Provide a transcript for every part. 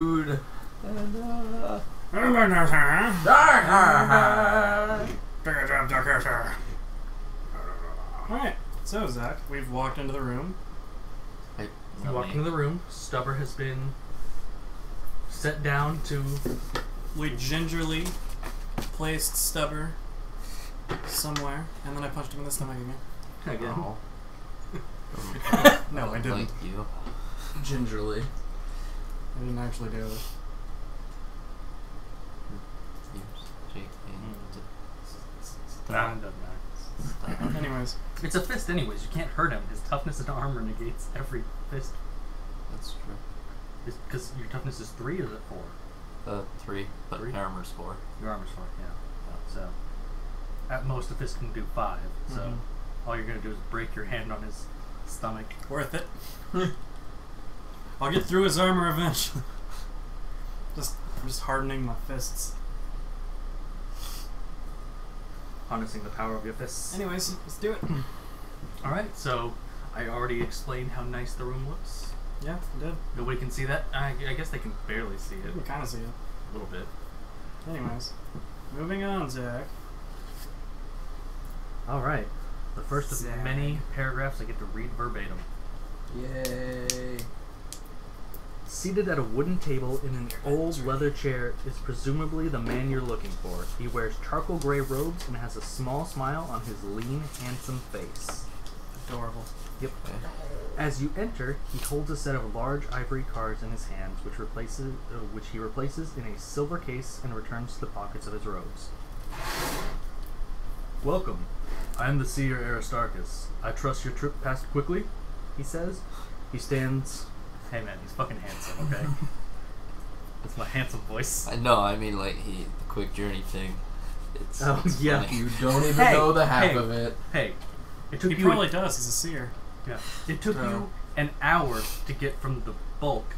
And Alright, so Zach, we've walked into the room. You walk into the room. Stubber has been set down to... We gingerly placed Stubber somewhere, and then I punched him in the stomach again. Again. Oh. No, I didn't. Thank you. Gingerly. I didn't actually do it. Nah, it doesn't matter. Anyways. It's a fist anyways. You can't hurt him. His toughness and armor negates every fist. That's true. Because your toughness is 3 or is it 4? 3, but 3? armor's 4. Your armor's 4, yeah. So, at most a fist can do 5. So, all you're going to do is break your hand on his stomach. Worth it. I'll get through his armor eventually. I'm just hardening my fists. Harnessing the power of your fists. Anyways, let's do it. Alright, so I already explained how nice the room looks. Yeah, I did. Nobody can see that? I guess they can barely see You it. can kind of see it. A little bit. Anyways, moving on, Zach. Alright. The first of Zach. many paragraphs I get to read verbatim. Yay. Seated at a wooden table in an old leather chair is presumably the man you're looking for. He wears charcoal gray robes and has a small smile on his lean, handsome face. Adorable. Yep. Okay. As you enter, he holds a set of large ivory cards in his hands, which he replaces in a silver case and returns to the pockets of his robes. Welcome. I am the seer Aristarchus. I trust your trip passed quickly, he says. He stands... Hey man, he's fucking handsome, okay? That's my handsome voice. I know, I mean, like, the quick journey thing. It's yeah. funny. You don't even know the half of it. Hey, it took He you... probably does. He's a seer. Yeah. It took you an hour to get from the bulk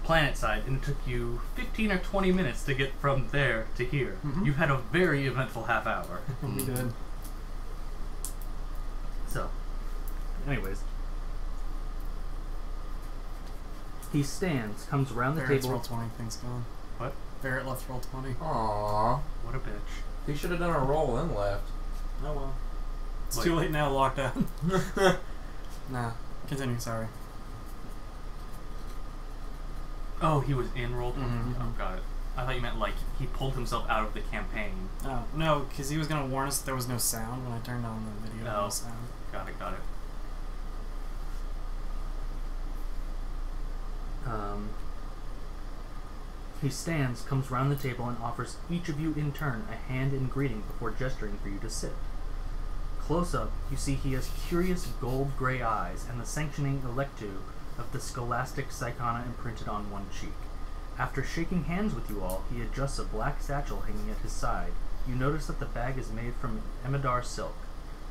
planet side, and it took you 15 or 20 minutes to get from there to here. You've had a very eventful half hour. We did. So, anyways. He stands, comes around the Barrett's table... roll 20. Things gone. What? Barrett left roll 20. Aww. What a bitch. He should have done a roll and left. Oh well. It's Wait. too late now, lockdown. Nah. Continue, sorry. Oh, he was in roll 20? Mhm. Oh, got it. I thought you meant, like, he pulled himself out of the campaign. Oh, no, because he was going to warn us that there was no sound when I turned on the video. Oh. No sound. Got it, got it. He stands, comes round the table, and offers each of you in turn a hand in greeting before gesturing for you to sit. Close up, you see he has curious gold-gray eyes and the sanctioning electu of the scholastic psychona imprinted on one cheek. After shaking hands with you all, he adjusts a black satchel hanging at his side. You notice that the bag is made from emidar silk,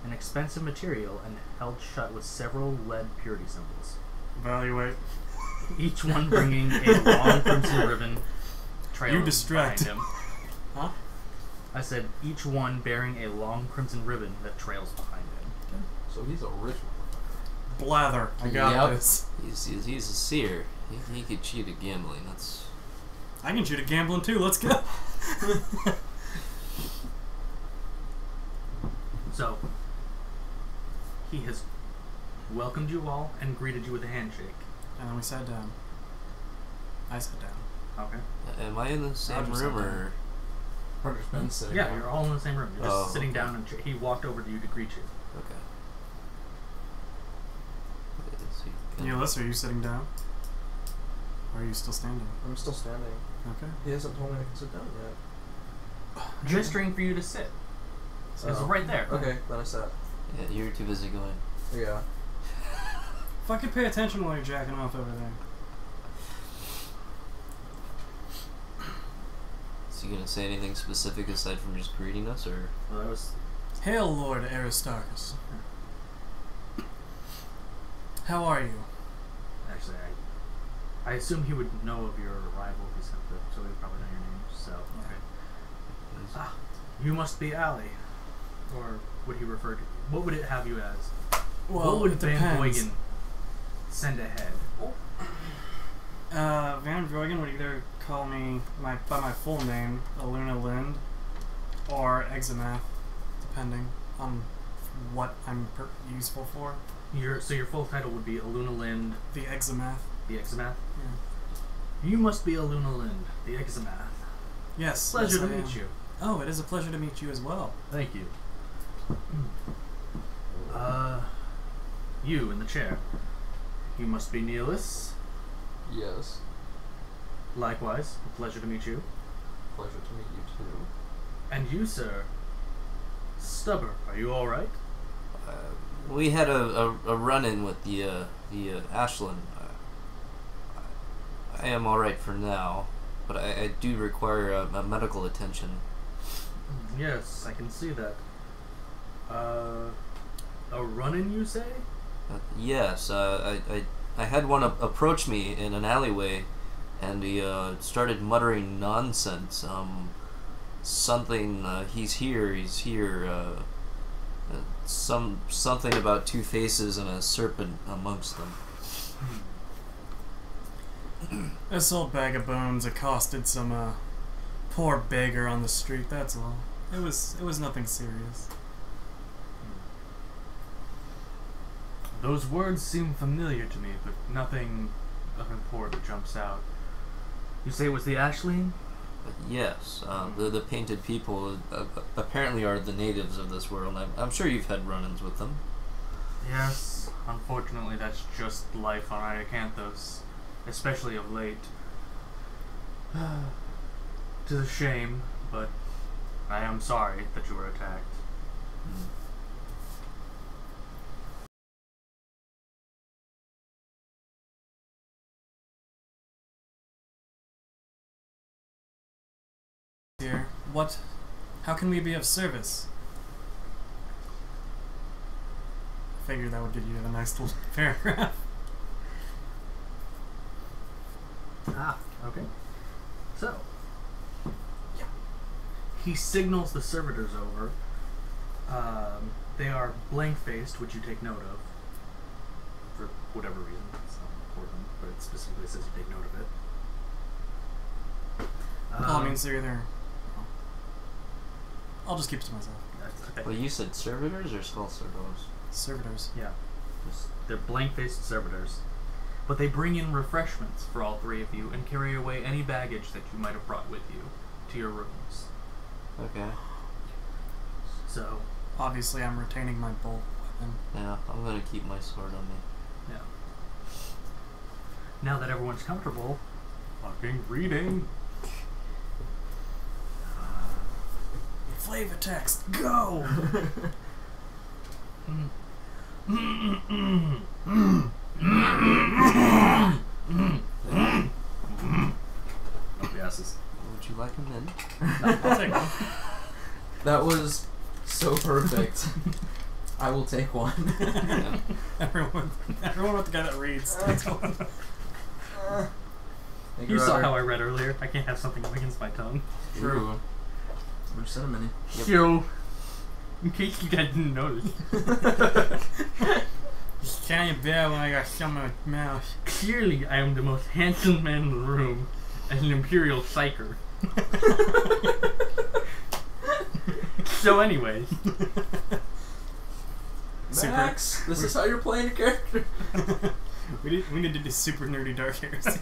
an expensive material and held shut with several lead purity symbols. Evaluate. Each one bringing a long crimson ribbon trailing You distract. behind him. Huh? I said each one bearing a long crimson ribbon that trails behind him. So he's a rich motherfucker. Blather. I got Yep. this. He's a seer. He could cheat at gambling. That's... I can shoot at gambling too. Let's go. So, he has welcomed you all and greeted you with a handshake. And then we sat down. I sat down. Okay. Am I in the same Roger room, said or... Parker's been sitting Yeah, down. you're all in the same room. You're just Oh, sitting okay. down and he walked over to you to greet you. Okay. Is he kinda- Neelis, are you sitting down? Or are you still standing? I'm still standing. Okay. He hasn't told me I can sit down yet. Gesturing for you to sit. It's Oh. right there. Okay, then I sat. Yeah, you're too busy going... Yeah. Fucking pay attention while you're jacking off over there. Is he gonna say anything specific aside from just greeting us, or... Well, that was... Hail, Lord Aristarchus. How are you? Actually, I assume he would know of your arrival if he sent it, so he'd probably know your name. So, okay. Ah, you must be Ali. Or would he refer to... What would it have you as? Well, what would it Van depends. Boygen send ahead? Van Drogen would either call me by my full name, Aluna Lind, or Examath, depending on what I'm useful for. So your full title would be Aluna Lind, The Examath. the Examath? Yeah. You must be Aluna Lind, the Examath. Yes. Pleasure yes, to I meet am. you. Oh, it is a pleasure to meet you as well. Thank you. You in the chair. You must be Neelis. Yes. Likewise, a pleasure to meet you. Pleasure to meet you too. And you, sir. Stubber, are you alright? We had a run-in with the Ashland. I am alright for now, but I do require a medical attention. Yes, I can see that. A run-in, you say? Yes, I had one approach me in an alleyway, and he started muttering nonsense. Something, he's here. Something about two faces and a serpent amongst them. This old bag of bones accosted some poor beggar on the street. That's all. It was nothing serious. Those words seem familiar to me, but nothing of import jumps out. You say it was the Ashleen? Yes, the painted people apparently are the natives of this world. I'm sure you've had run-ins with them. Yes, unfortunately that's just life on Iacanthos, especially of late. Tis a shame, but I am sorry that you were attacked. Dear, how can we be of service? I figured that would give you a nice little paragraph. Okay. So, he signals the servitors over. They are blank-faced, which you take note of. For whatever reason. It's not important, but it specifically says you take note of it. Well, I mean, so you're there. I'll just keep it to myself. Okay. Well, you said servitors or skull servitors? Servitors. Yeah. They're blank-faced servitors. But they bring in refreshments for all three of you and carry away any baggage that you might have brought with you to your rooms. Okay. So, Obviously, I'm retaining my bolt weapon. Yeah, I'm gonna keep my sword on me. yeah. Now that everyone's comfortable, fucking reading. Flavor text, go! No guesses. Would you like a mint? I'll take one. That was so perfect. I will take one. Everyone with the guy that reads takes one. You saw how I read earlier. I can't have something up against my tongue. True. We're cinnamon. Yep. So, in case you guys didn't notice, Just can't bear when I got some in my mouth. clearly I am the most handsome man in the room as an Imperial Psyker. So anyways, Max, this is how you're playing a character. we need to do super nerdy dark heresy.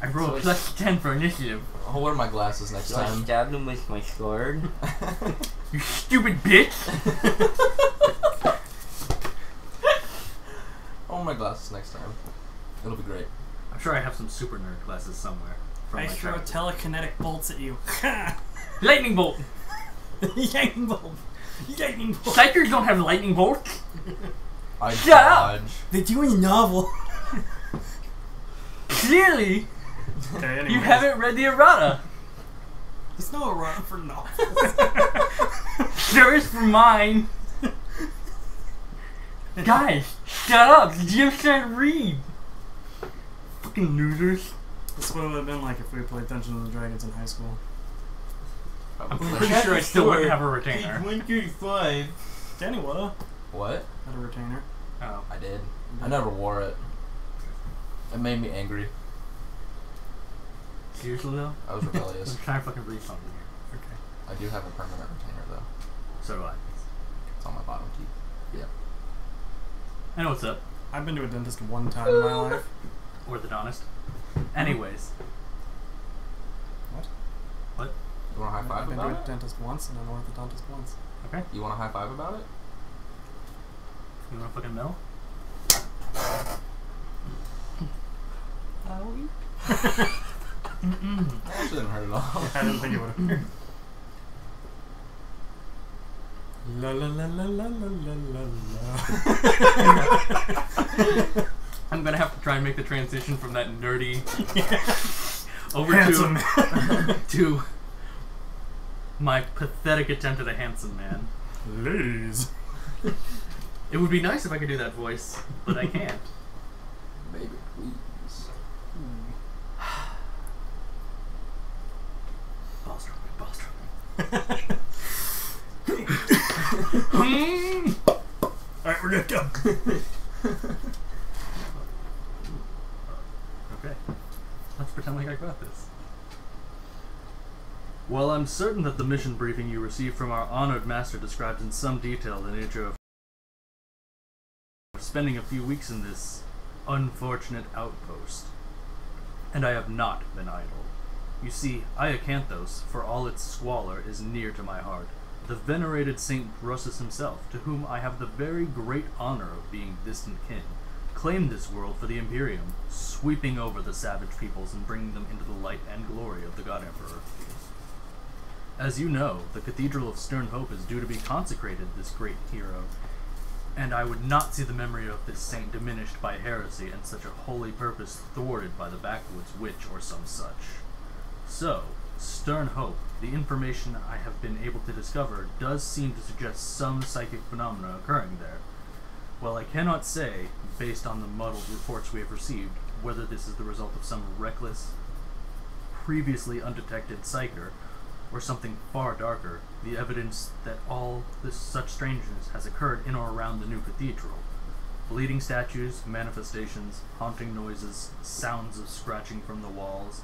I rolled plus 10 for initiative. I'll wear my glasses next So I time. stabbed him with my sword. You stupid bitch! I'll wear my glasses next time. It'll be great. I'm sure I have some super nerd glasses somewhere. From I my throw childhood. telekinetic bolts at you. Lightning bolt! Lightning bolt! Lightning bolt! Psychers don't have lightning bolts! I Shut up! dodge. They do in the novel. Clearly, Okay, anyways. you haven't read the errata. There's no errata for novels. There is for mine. Guys, shut up! The GM's trying to read. Fucking losers. That's what it would have been like if we played Dungeons and Dragons in high school. I'm Probably. pretty sure I still wouldn't have a retainer. 135. Danny woulda What? had a retainer. Oh. I did. I never wore it. It made me angry. Seriously though? I was rebellious. I'm trying to fucking read something here. Okay. I do have a permanent retainer though. So do I. It's on my bottom teeth. Yep. I know what's up. I've been to a dentist one time in my life. Orthodontist. Anyways. What? You want a high I've five been to about a it? dentist once and an orthodontist once. Okay. You want a high five about it? You want a fucking mill? That actually didn't hurt at all. I didn't think it would have. La la la la la la la la. I'm gonna have to try and make the transition from that nerdy over Handsome. to my pathetic attempt at a handsome man. Ladies. It would be nice if I could do that voice, but I can't. Baby, please. Ball stroking, ball stroking. Alright, we're gonna go. Okay. Let's pretend like I got this. Well, I'm certain that the mission briefing you received from our honored master describes in some detail the nature of spending a few weeks in this unfortunate outpost. And I have not been idle. You see, Iacanthos, for all its squalor, is near to my heart. The venerated Saint Drusus himself, to whom I have the very great honor of being distant kin, claimed this world for the Imperium, sweeping over the savage peoples and bringing them into the light and glory of the God Emperor. As you know, the Cathedral of Stern Hope is due to be consecrated this great hero, and I would not see the memory of this saint diminished by heresy and such a holy purpose thwarted by the backwoods witch or some such. So, Stern Hope, the information I have been able to discover, does seem to suggest some psychic phenomena occurring there. While I cannot say, based on the muddled reports we have received, whether this is the result of some reckless, previously undetected psyker, or something far darker, the evidence that all this such strangeness has occurred in or around the new cathedral. Bleeding statues, manifestations, haunting noises, sounds of scratching from the walls.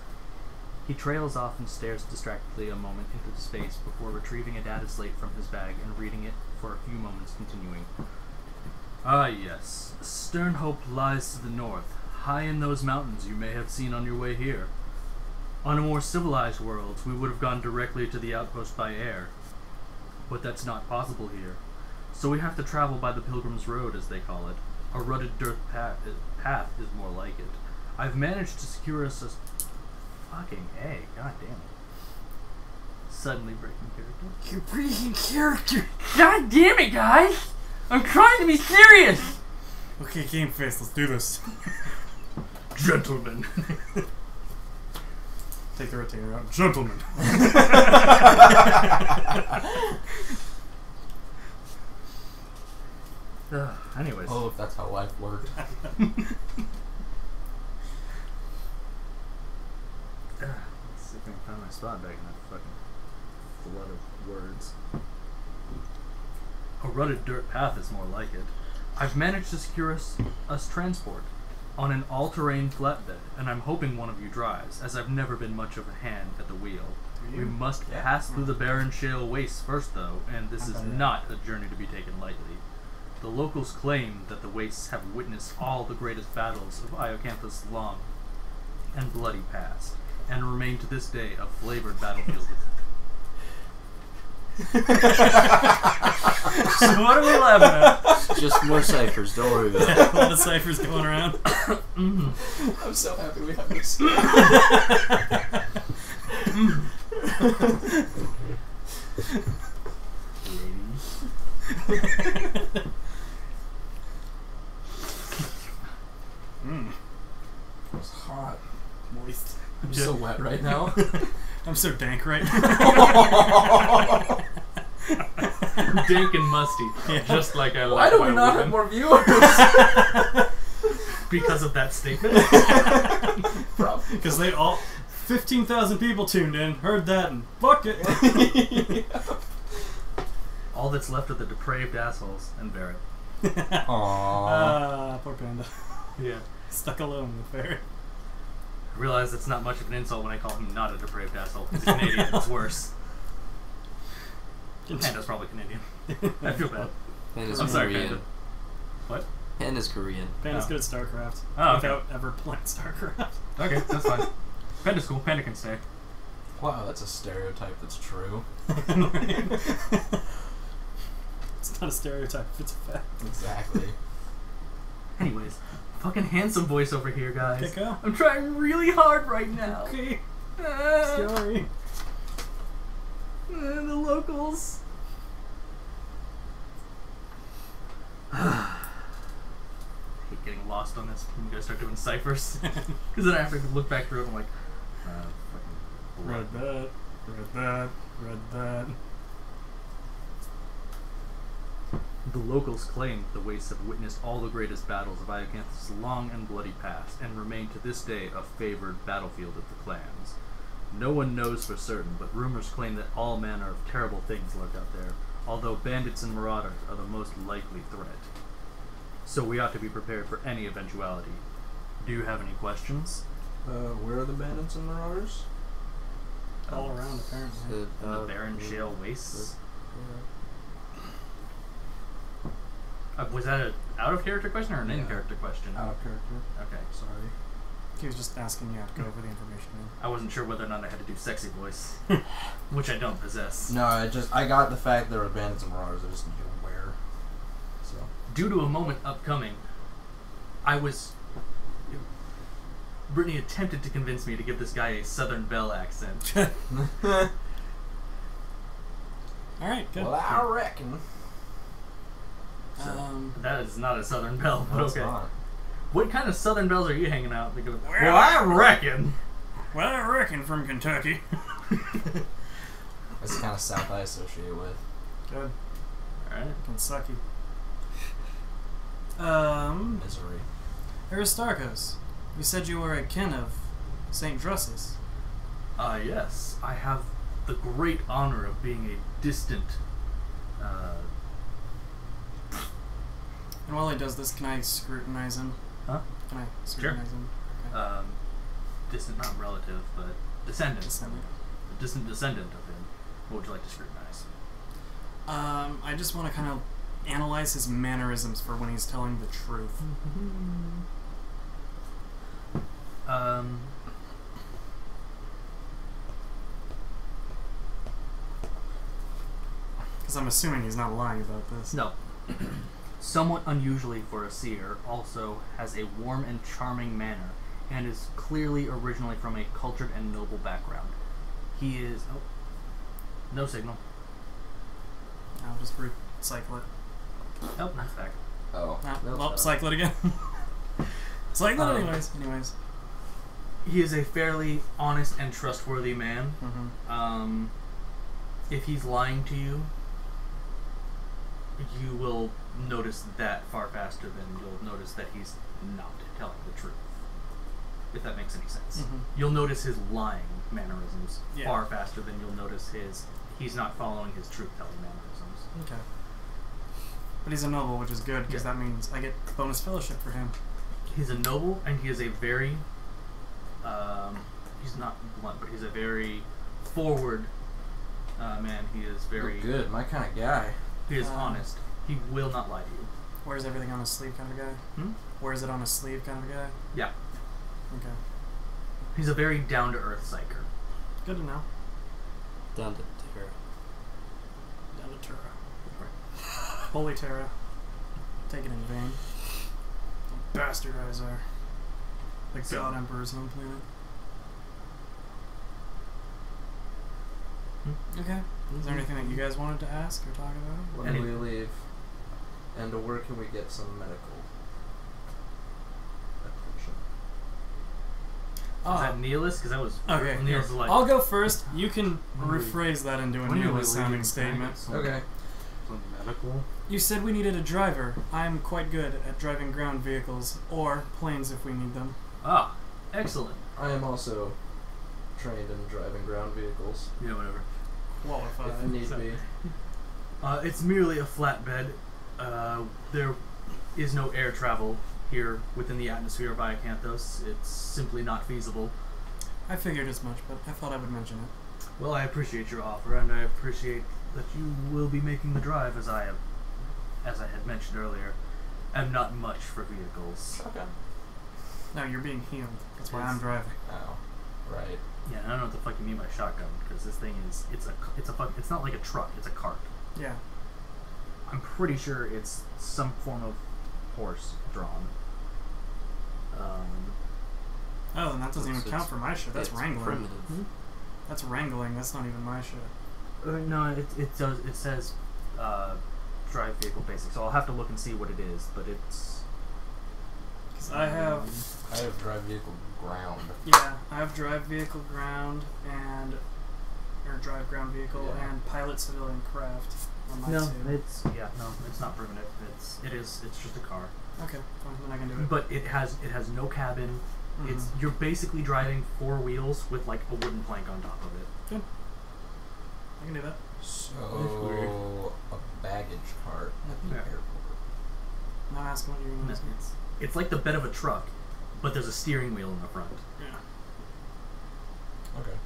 He trails off and stares distractedly a moment into space before retrieving a data slate from his bag and reading it for a few moments, continuing. Ah yes, Stern Hope lies to the north, high in those mountains you may have seen on your way here. On a more civilized world, we would have gone directly to the outpost by air. But that's not possible here. So we have to travel by the Pilgrim's Road, as they call it. A rutted dirt path is more like it. I've managed to secure us a... Fucking A, god damn it. Suddenly breaking character. You're breaking character. God damn it, guys! I'm trying to be serious! Okay, game face, let's do this. Gentlemen. Take the retainer out. Gentlemen. Anyways. Oh, if that's how life worked. Let's see if I can find my spot back in that fucking flood of words. A rutted dirt path is more like it. I've managed to secure us transport on an all-terrain flatbed, and I'm hoping one of you drives, as I've never been much of a hand at the wheel. We must pass through the barren shale wastes first, though, and this is not a journey to be taken lightly. The locals claim that the wastes have witnessed all the greatest battles of Iacanthus' long and bloody past, and remain to this day a flavored battlefield. So what are we laughing at? Just more ciphers, don't worry about it. A lot of ciphers going around. I'm so happy we have this. It's hot. Moist. I'm so wet right now. I'm so dank right now. Dank and musty, just like I Why like do my we not women. have more viewers? Because of that statement. Probably. Because they all... 15,000 people tuned in, heard that, and fuck it. All that's left are the depraved assholes and Barrett. Aww. Poor panda. Yeah. Stuck alone with Ferret. I realize it's not much of an insult when I call him not a depraved asshole. He's a Canadian. It's worse. Panda's probably Canadian. I feel bad. Panda's I'm sorry, Korean. Panda. What? Panda's Korean. Panda's Oh. good at StarCraft. Oh, okay. Without ever playing StarCraft. Okay, that's fine. Panda's cool. Panda can stay. Wow, that's a stereotype that's true. It's not a stereotype, it's a fact. Exactly. Anyways, fucking handsome voice over here, guys. Okay, go. I'm trying really hard right now. Okay. Uh, Sorry. the locals. I hate getting lost on this when you guys start doing ciphers. Because then I have to look back through it and I'm like, fucking blood. Read that. Read that. Read that. The locals claim the wastes have witnessed all the greatest battles of Iacanthus' long and bloody past, and remain to this day a favored battlefield of the clans. No one knows for certain, but rumors claim that all manner of terrible things lurk out there, although bandits and marauders are the most likely threat. So we ought to be prepared for any eventuality. Do you have any questions? Where are the bandits and marauders? All around, apparently. In the barren shale wastes? Was that an out-of-character question or an in-character question? Out of character. Okay. Sorry. He was just asking you to go over the information. I wasn't sure whether or not I had to do sexy voice, which I don't possess. No, I got the fact there were bandits and marauders. I just knew where. So. Due to a moment upcoming, Brittany attempted to convince me to give this guy a Southern Belle accent. Alright, good. Well, I reckon. That is not a Southern Belle, but No, it's okay. not. What kind of Southern Belles are you hanging out? They go, Well, I reckon. Well, I reckon from Kentucky. That's the kind of South I associate with. Good. Alright. Kentucky. Misery. Aristarchus, you said you were a kin of St. Drusus. Yes. I have the great honor of being a distant, And while he does this, can I scrutinize him? Huh? Can I scrutinize him? Okay. Distant, not relative, but descendant. Descendant. A distant descendant of him. What would you like to scrutinize? I just want to kind of analyze his mannerisms for when he's telling the truth. Because I'm assuming he's not lying about this. No. Somewhat unusually for a seer, also has a warm and charming manner, and is clearly originally from a cultured and noble background. He is... Oh. No signal. I'll just recycle it. Oh, that's back. Oh. Well, no, cycle it again. Cycle it anyways. He is a fairly honest and trustworthy man. Mm-hmm. If he's lying to you, you will notice that far faster than you'll notice that he's not telling the truth. If that makes any sense. Mhm. You'll notice his lying mannerisms Yeah. far faster than you'll notice he's not following his truth-telling mannerisms. Okay. But he's a noble, which is good, because Yeah. that means I get bonus fellowship for him. He's a noble, and he is a very, he's not blunt, but he's a very forward man. He is very, good. My kind of guy. he is honest. He will not lie to you. Wears everything on his sleeve kind of guy? Hmm? Wears it on his sleeve kind of guy? Yeah. Okay. He's a very down-to-earth psyker. Good to know. Down to Terra. Down to Terra. Holy Terra. Take it in vain. Don't bastardize our the So- God Emperor's home planet. Okay. Is there anything that you guys wanted to ask or talk about? When do we leave? And where can we get some medical attention? Is that nihilist? Because that was Okay. nihilist Here. is like I'll go first. You can When do we- rephrase that into a when do we nihilist sounding leave statement. Some- Okay. some medical. You said we needed a driver. I'm quite good at driving ground vehicles or planes if we need them. Ah, excellent. I am also trained in driving ground vehicles, Yeah, whatever. Qualified. if need so- be. It's merely a flatbed. There is no air travel here within the atmosphere of Iacanthos. It's simply not feasible. I figured as much, but I thought I would mention it. Well, I appreciate your offer, and I appreciate that you will be making the drive, as I had mentioned earlier. I'm not much for vehicles. Okay. No, you're being healed. That's why Yes. I'm driving. Oh, right. Yeah, I don't know what the fuck you mean by shotgun, because this thing is, it's not like a truck, it's a cart. Yeah. I'm pretty sure it's some form of horse drawn. Oh, and that doesn't even It's- count for my shit. That's it's wrangling. primitive. That's wrangling. That's not even my shit. No, it does. It says drive vehicle basic, so I'll have to look and see what it is. But it's Because I have, I have drive vehicle ground. yeah, I have drive vehicle ground and, or drive ground vehicle Yeah. and pilot civilian craft on my no, two. it's not primitive. It's just a car, Okay, fine, then I can do it. but it has no cabin. It's you're basically driving four wheels with like a wooden plank on top of it. I can do that. So, a baggage cart at the Yeah. airport. I'm not asking what you're going to ask me. It's like the bed of a truck, but there's a steering wheel in the front. Yeah. Okay.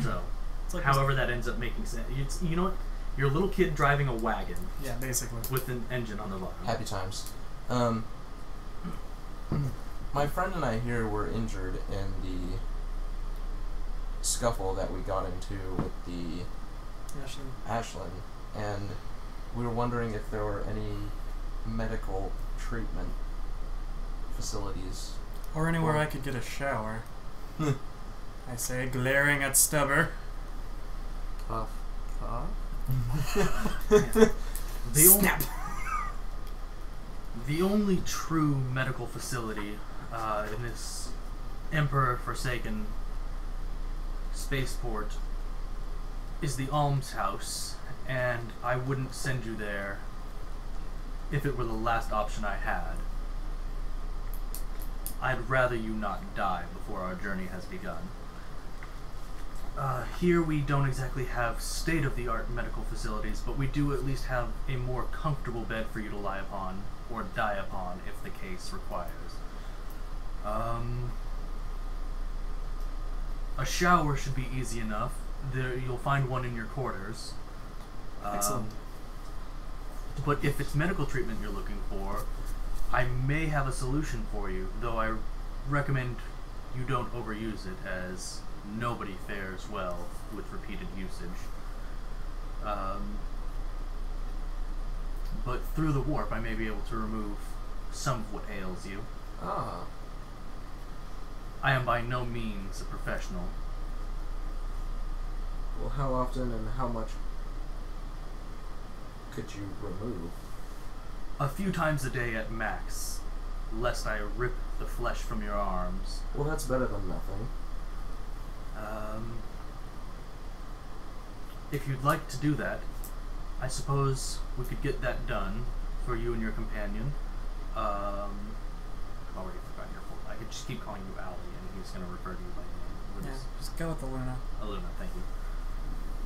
So, It's like however that ends up making sense. You know what? You're a little kid driving a wagon yeah, basically. with an engine on the bottom. Happy times. My friend and I here were injured in the scuffle that we got into with the Ashland. Ashland, and we were wondering if there were any medical treatment facilities. Or anywhere Well- I could get a shower. I say, glaring at Stubber. Cough, cough. Snap! The only true medical facility in this Emperor-forsaken spaceport is the Almshouse, and I wouldn't send you there if it were the last option I had. I'd rather you not die before our journey has begun. Here we don't exactly have state-of-the-art medical facilities, but we do at least have a more comfortable bed for you to lie upon, or die upon, if the case requires. A shower should be easy enough. You'll find one in your quarters. Excellent. But if it's medical treatment you're looking for, I may have a solution for you, though I recommend you don't overuse it, as nobody fares well with repeated usage. But through the warp, I may be able to remove some of what ails you. Ah. I am by no means a professional. Well, how often and how much could you remove? A few times a day at max, lest I rip the flesh from your arms. Well, that's better than nothing. If you'd like to do that, I suppose we could get that done for you and your companion. I've already forgotten your full. I could just keep calling you Allie, and he's going to refer to you by name. Yeah, just go with the Luna. Aluna, thank you.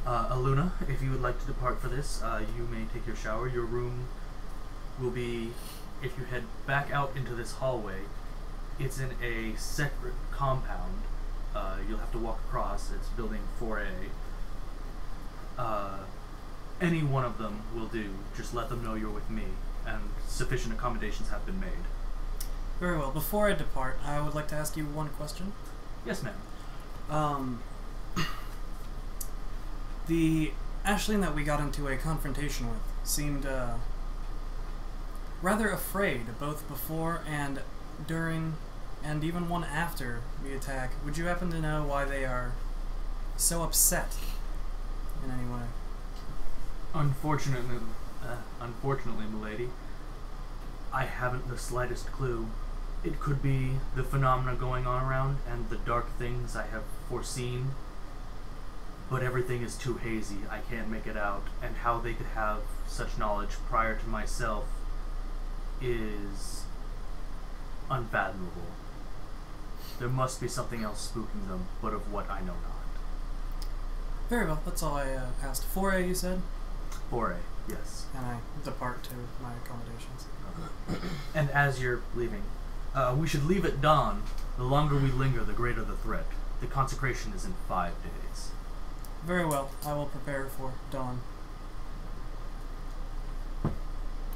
Aluna, if you would like to depart for this, you may take your shower. Your room will be, if you head back out into this hallway, it's in a separate compound. You'll have to walk across. It's building 4A. Any one of them will do. Just let them know you're with me, and sufficient accommodations have been made. Very well. Before I depart, I would like to ask you one question. Yes, ma'am. The Ashling that we got into a confrontation with seemed rather afraid, both before and during, and even one after the attack. Would you happen to know why they are so upset in any way? Unfortunately, milady, I haven't the slightest clue. It could be the phenomena going on around and the dark things I have foreseen, but everything is too hazy. I can't make it out, and how they could have such knowledge prior to myself is unfathomable. There must be something else spooking them, but of what I know not. Very well. That's all I asked. 4A, you said? 4A, Yes. and I depart to my accommodations. And as you're leaving, we should leave at dawn. The longer we linger, the greater the threat. The consecration is in 5 days. Very well. I will prepare for dawn.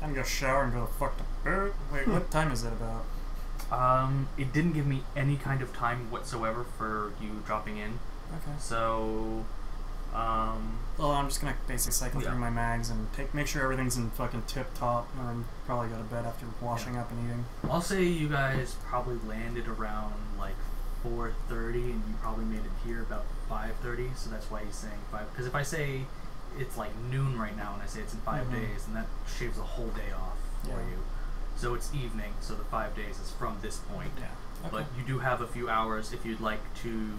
I'm gonna shower and go the fuck to bed. Wait, what time is it about? It didn't give me any kind of time whatsoever for you dropping in. Okay. So, Well, I'm just gonna basically cycle Yeah. through my mags and make sure everything's in fucking tip top, and then probably go to bed after washing up and eating. I'll say you guys probably landed around like 4:30, and you probably made it here about 5:30. So that's why he's saying 5. Because if I say it's like noon right now, and I say it's in 5 Mhm. days, then that shaves a whole day off for Yeah. you. So it's evening. So the 5 days is from this point. Yeah. Okay. But you do have a few hours if you'd like to,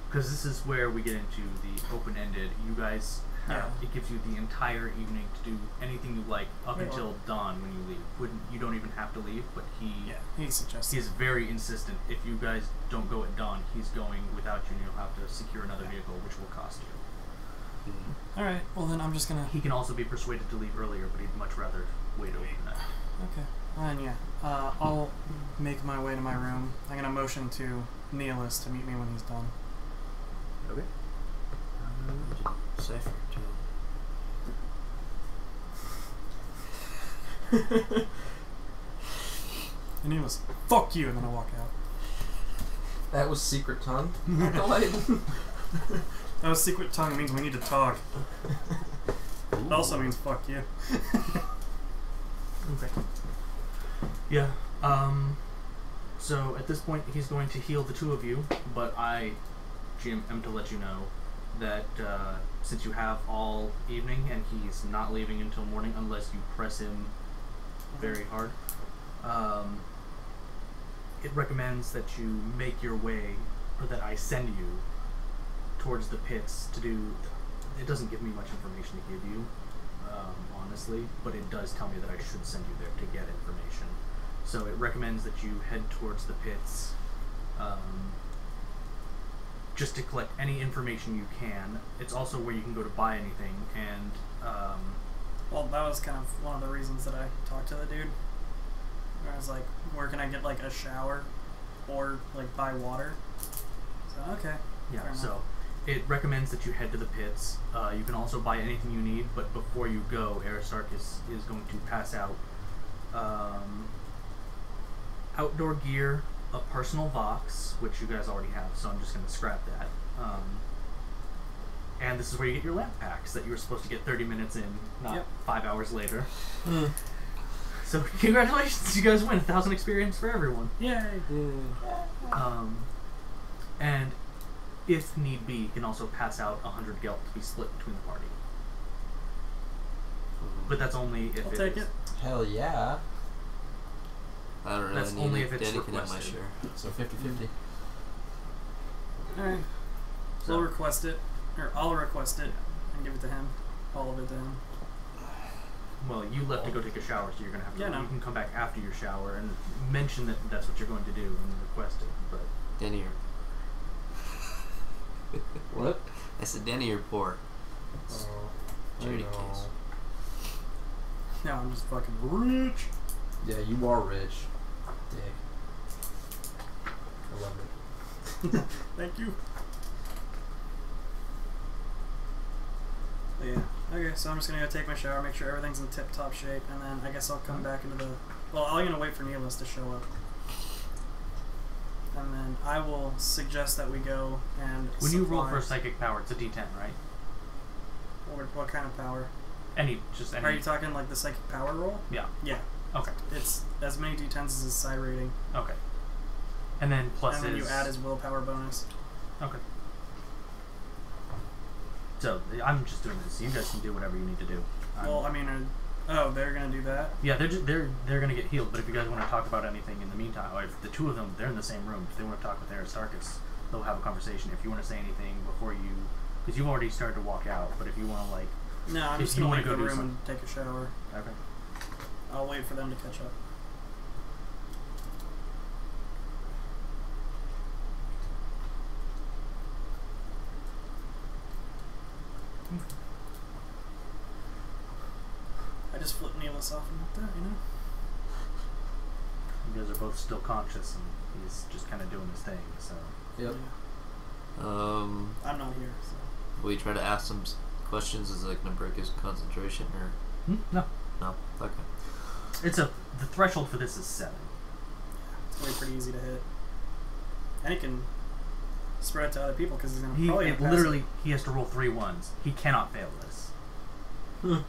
because this is where we get into the open-ended. You guys have, Yeah. it gives you the entire evening to do anything you like up Wait, until dawn when you leave. You don't even have to leave, but Yeah, he suggests. he's very insistent. If you guys don't go at dawn, he's going without you, and you'll have to secure another vehicle, which will cost you. Mm-hmm. All right. Well, then I'm just gonna. He can also be persuaded to leave earlier, but he'd much rather wait overnight. Okay. And yeah, I'll make my way to my room. I'm gonna motion to Nihilus to meet me when he's done. Okay. Safer And Nihilus, fuck you, and then I walk out. That was secret tongue. Acolyte. That was secret tongue. It means we need to talk. too. It also means fuck you. Okay. Yeah. So at this point, he's going to heal the two of you, but I, Jim, am to let you know that since you have all evening and he's not leaving until morning unless you press him very hard, it recommends that you make your way, or that I send you towards the pits to do. It doesn't give me much information to give you, honestly, but it does tell me that I should send you there to get information. So it recommends that you head towards the pits, just to collect any information you can. It's also where you can go to buy anything, and Well, that was kind of one of the reasons that I talked to the dude. Where I was like, where can I get like a shower or like buy water? So okay. yeah, Fair enough. so it recommends that you head to the pits. You can also buy anything you need, but before you go, Aristarch is going to pass out outdoor gear, a personal Vox, which you guys already have, so I'm just going to scrap that. And this is where you get your lamp packs that you were supposed to get 30 minutes in, not Yep. 5 hours later. So congratulations, you guys win 1,000 experience for everyone. Yay! And if need be, you can also pass out 100 gelt to be split between the party. But that's only if I'll take is- it. Hell yeah. I don't really That's need only it. if it's Danny can have my requested. share. So 50-50. Alright. So- We'll request it. Or I'll request it and give it to him. All of it to him. Well, you left to go take a shower, so you're gonna have to. Yeah, no. You can come back after your shower and mention that that's what you're going to do and request it. But Danny, you're... What? I said, Danny, you're poor. Oh, Charity I know. case. No, I'm just fucking rich. Yeah, you are rich. Dick. I love it. Thank you. But yeah. Okay, so I'm just gonna go take my shower, make sure everything's in tip-top shape, and then I guess I'll come back into the... Well, I'm gonna wait for Nihilus to show up. And then I will suggest that we go and when you roll for supply- psychic power, it's a D10, right? What kind of power? Any. Are you talking like the psychic power roll? Yeah. Yeah. Okay. It's as many d10s as his psi rating. Okay. And then plus and then is you add his willpower bonus. Okay. So I'm just doing this. You guys can do whatever you need to do. Well, I mean, they're gonna do that. Yeah, they're gonna get healed. But if you guys want to talk about anything in the meantime, or if the two of them, they're in the same room. If they want to talk with Aristarchus, they'll have a conversation. If you want to say anything before you, because you've already started to walk out. But if you want to like, No, I'm If just you gonna wanna leave go the do room some- and take a shower. okay. I'll wait for them to catch up. just flip Neilus off him like that, you know? You guys are both still conscious, and he's just kind of doing his thing. So. Yep. Yeah. I'm not here, so. Will you try to ask some questions? Is it gonna break his concentration or? No. No. Okay. The threshold for this is 7. It's gonna be pretty easy to hit. And he can spread it to other people because he's gonna probably pass literally it. he has to roll 3 1s. He cannot fail this.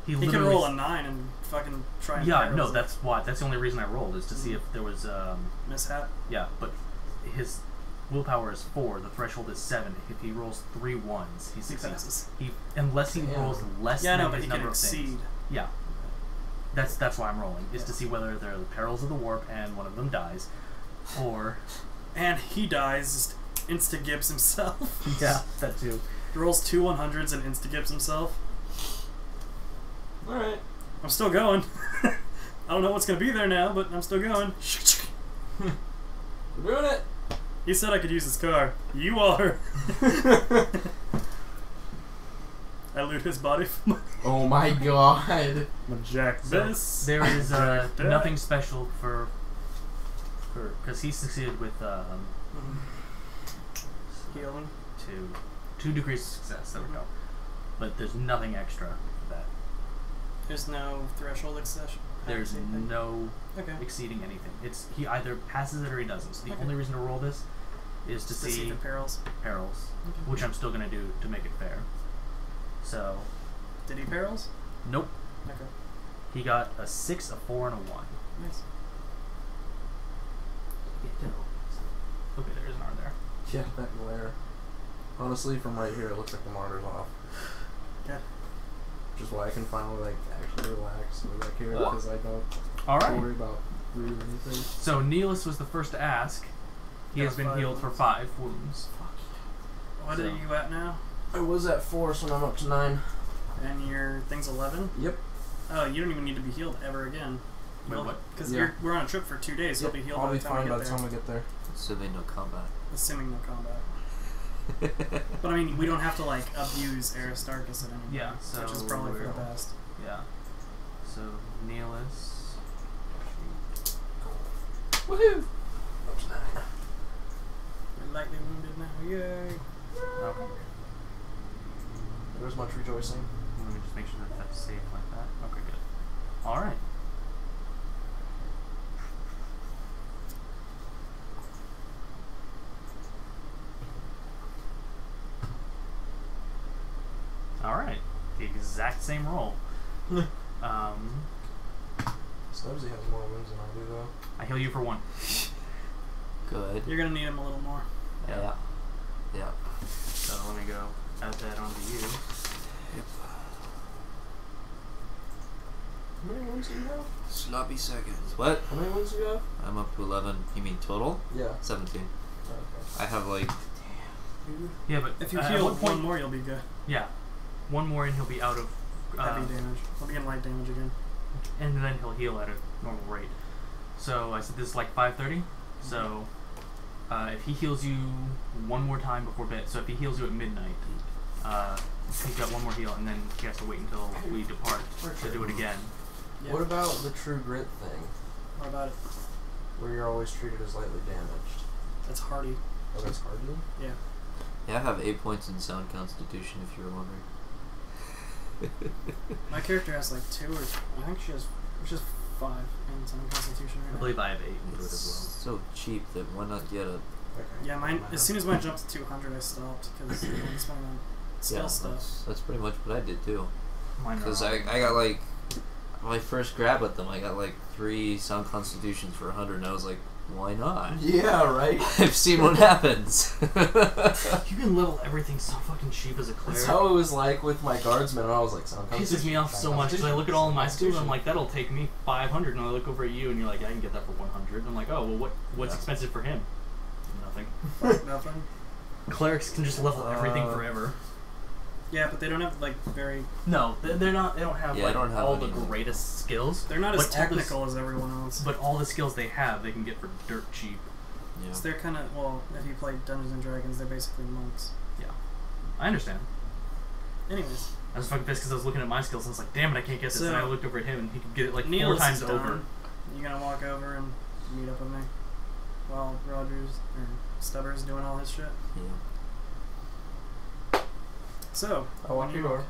He can roll a 9 and fucking try and Yeah, fail no, it. that's why. That's the only reason I rolled, is to see if there was mishap. yeah, but his willpower is 4. The threshold is 7. If he rolls 3 1s, he He succeeds. passes. Unless he Damn. rolls less Yeah, than no, but his he can number of exceed. things. Yeah. That's why I'm rolling, is Yeah. to see whether they're the perils of the warp and one of them dies, or And he dies, just insta-gibbs himself. yeah, that too. He rolls 2 100s and insta-gibbs himself. Alright. I'm still going. I don't know what's gonna be there now, but I'm still going. We're doing it! He said I could use his car. You are. I loot his body for money. Oh my god. I'm gonna jack So this. there is jack that. nothing special for because he succeeded with Healing. 2 degrees of success. There we go. But there's nothing extra for that. There's no threshold accession. There's no Okay. exceeding anything. It's he either passes it or he doesn't. So the Okay. only reason to roll this is to To see see the perils. perils, Okay. which I'm still gonna do to make it fair. So Did he perils? nope. Okay. He got a 6, a 4, and a 1. Nice. Okay, there is an R there. Yeah, that glare. Honestly, from right here, it looks like the monitor's off. Good. Which is why I can finally, like, actually relax and back here, What? because I don't All right. worry about breathing or anything. So Nilus was the first to ask. He Got has been 5 healed for wounds. 5 wounds. What So- are you at now? I was at 4, so now I'm up to 9. And your thing's 11? Yep. Oh, you don't even need to be healed ever again. Wait, what? Because Yeah. we're on a trip for 2 days. Yep. You'll be healed I'll by be the time fine we by get the there. time we get there. Assuming no combat. Assuming no combat. But I mean, we don't have to like abuse Aristarchus at any point, Yeah, so which is probably for the we'll- best. Yeah. So Nilus. Woohoo! Up to 9. We're lightly wounded now. Yay! Okay. There's much rejoicing. Let me just make sure that that's safe like that. Okay, good. All right. All right. The exact same roll. Snubsy has more wins than I do, though. I heal you for 1. Good. You're gonna need him a little more. Yeah. Yeah. So let me go add that onto you. How many wins do you have? Sloppy seconds. What? How many wins do you have? I'm up to 11. You mean total? Yeah. 17. Okay. I have like. Yeah, but If you at heal what point? one more, you'll be good. Yeah, 1 more and he'll be out of Heavy damage. He'll be in light damage again. and then he'll heal at a normal rate. So I said this is like 5:30. So if he heals you 1 more time before bed, so if he heals you at midnight, he's got 1 more heal, and then he has to wait until we depart to do it again. Yeah. What about the true grit thing, What about it? where you're always treated as lightly damaged? That's hardy. Oh, that's hardy? Yeah. Yeah, I have 8 points in sound constitution, if you were wondering. My character has like 2 or I think she has 5 in some constitution I right now. believe I have 8 into it It's as so cheap that why not get a. Okay. Yeah, mine. As soon as mine jumped to 200, I stopped because I'm spending on spell Yeah, stuff. that's pretty much what I did too. well. Mine are Because all- I got like. My first grab at them, I got like 3 sound constitutions for 100, and I was like, why not? Yeah, right? I've seen what happens. You can level everything so fucking cheap as a cleric. That's how it was like with my guardsmen, and I was like, sound Pisses me off so much because I look at all of my skills and I'm like, that'll take me 500, and I look over at you and you're like, I can get that for 100. And I'm like, oh, well, what's Yeah. expensive for him? Nothing. Nothing. Clerics can just level everything forever. Yeah, but they don't have like very. No, they're not. They don't have Yeah, like they don't have all the any, like- greatest skills. They're not But as all technical as everyone else. But all the skills they have, they can get for dirt cheap. Yeah. So they're kind of well. If you play Dungeons and Dragons, they're basically monks. I understand. Anyways, I was fucking pissed because I was looking at my skills and I was like, damn it, I can't get this. So, and I looked over at him and he could get it like Neil's 4 times done. over. You gonna walk over and meet up with me while Rogers or Stubber's doing all his shit? Yeah. So, I'll walk your door.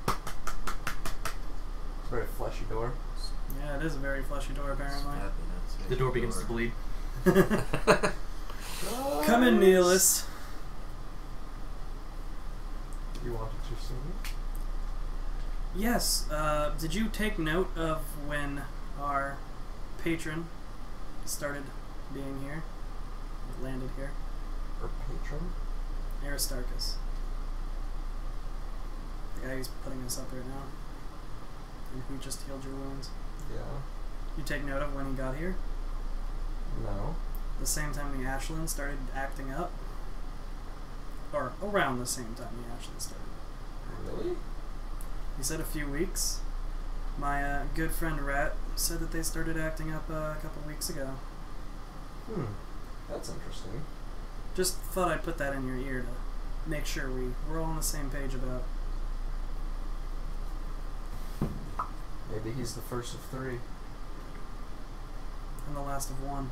It's a very fleshy door. yeah, it is a very fleshy door apparently. The door begins to bleed. Come in, Nihilist. You wanted to see me? Yes, did you take note of when our patron started being here? Landed here? Or patron? Aristarchus. The guy who's putting us up right now. And who just healed your wounds. Yeah. You take note of when he got here? No. The same time the Ashland started acting up? Or around the same time the Ashland started. Really? He said a few weeks. My good friend Rat said that they started acting up a couple weeks ago. That's interesting. Just thought I'd put that in your ear to make sure we're all on the same page about. Maybe he's the first of 3. And the last of 1.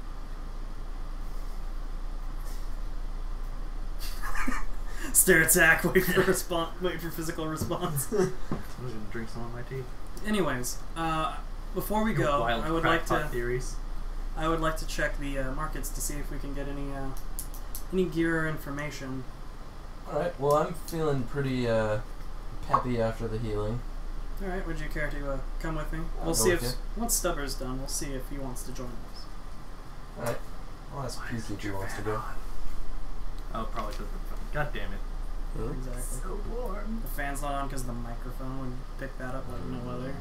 Stare attack, wait for physical response. I'm just gonna drink some of my tea. Anyways, before we go, Wild I would like to theories. I would like to check the markets to see if we can get any gear or information. Alright, well I'm feeling pretty peppy after the healing. All right, would you care to come with me? I'll We'll go see with if you. once Stubber's done, we'll see if he wants to join us. Alright. I'll ask Pookie if he wants to go. Oh, probably because God damn it. Huh? Exactly. So warm. The fan's not on because the microphone would pick that up like no other.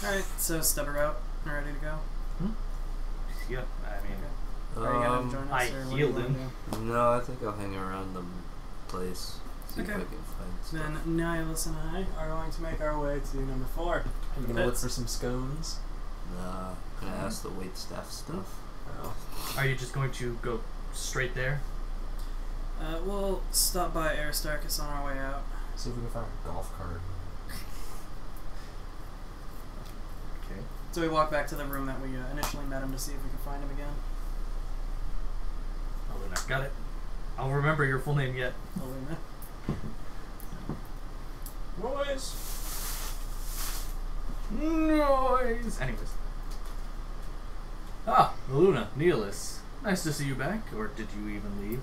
Alright, so Stubber out. You ready to go? Yeah, I mean, Okay. Are you gonna join us? I or what do you healed wanna him. do? No, I think I'll hang around the place. See if I Okay. can find stuff. Then Nihilus and I are going to make our way to number 4. Are you gonna look Pits. for some scones? Nah, gonna ask the wait staff stuff. Oh. are you just going to go straight there? We'll stop by Aristarchus on our way out. See if we can find a golf cart. Okay. So we walk back to the room that we initially met him to see if we can find him again. Oh, then I've got it. I'll remember your full name yet. Aluna. Noise! Noise! Anyways. Ah, Luna, Nihilus. Nice to see you back. Or did you even leave?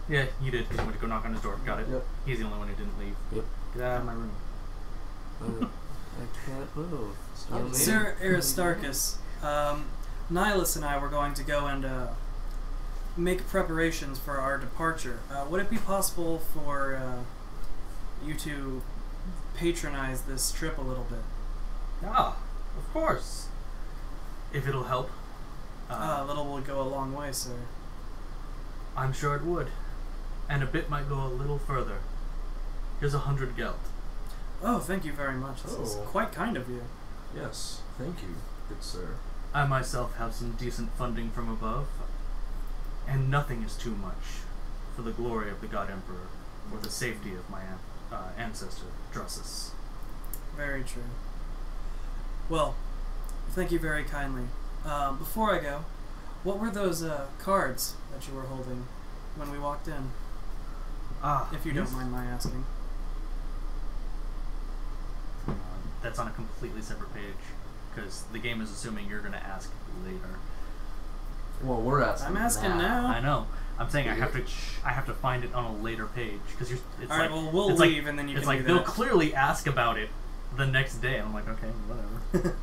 Yeah, you did, because you went to go knock on his door. Got it. Yep. He's the only one who didn't leave. Yep. Get out of my room. I can't move. Still me? Sir Aristarchus, Nihilus and I were going to go and make preparations for our departure. Would it be possible for you to patronize this trip a little bit? Ah, of course. If it'll help. A little will go a long way, sir. I'm sure it would. And a bit might go a little further. Here's 100 geld. Oh, thank you very much. This is Oh. quite kind of you. Yes, thank you, good sir. I myself have some decent funding from above, and nothing is too much for the glory of the God Emperor or the safety of my ancestor, Drusus. Very true. Well, thank you very kindly. Before I go, what were those cards that you were holding when we walked in? Ah, If you don't mind my asking. That's on a completely separate page, because the game is assuming you're going to ask later. Well, we're asking. I'm asking now. I know. I'm saying I have to find it on a later page because it's All right, like, well, we'll it's leave like, and then you it's can like do they'll that. clearly ask about it the next day. And I'm like, okay, whatever.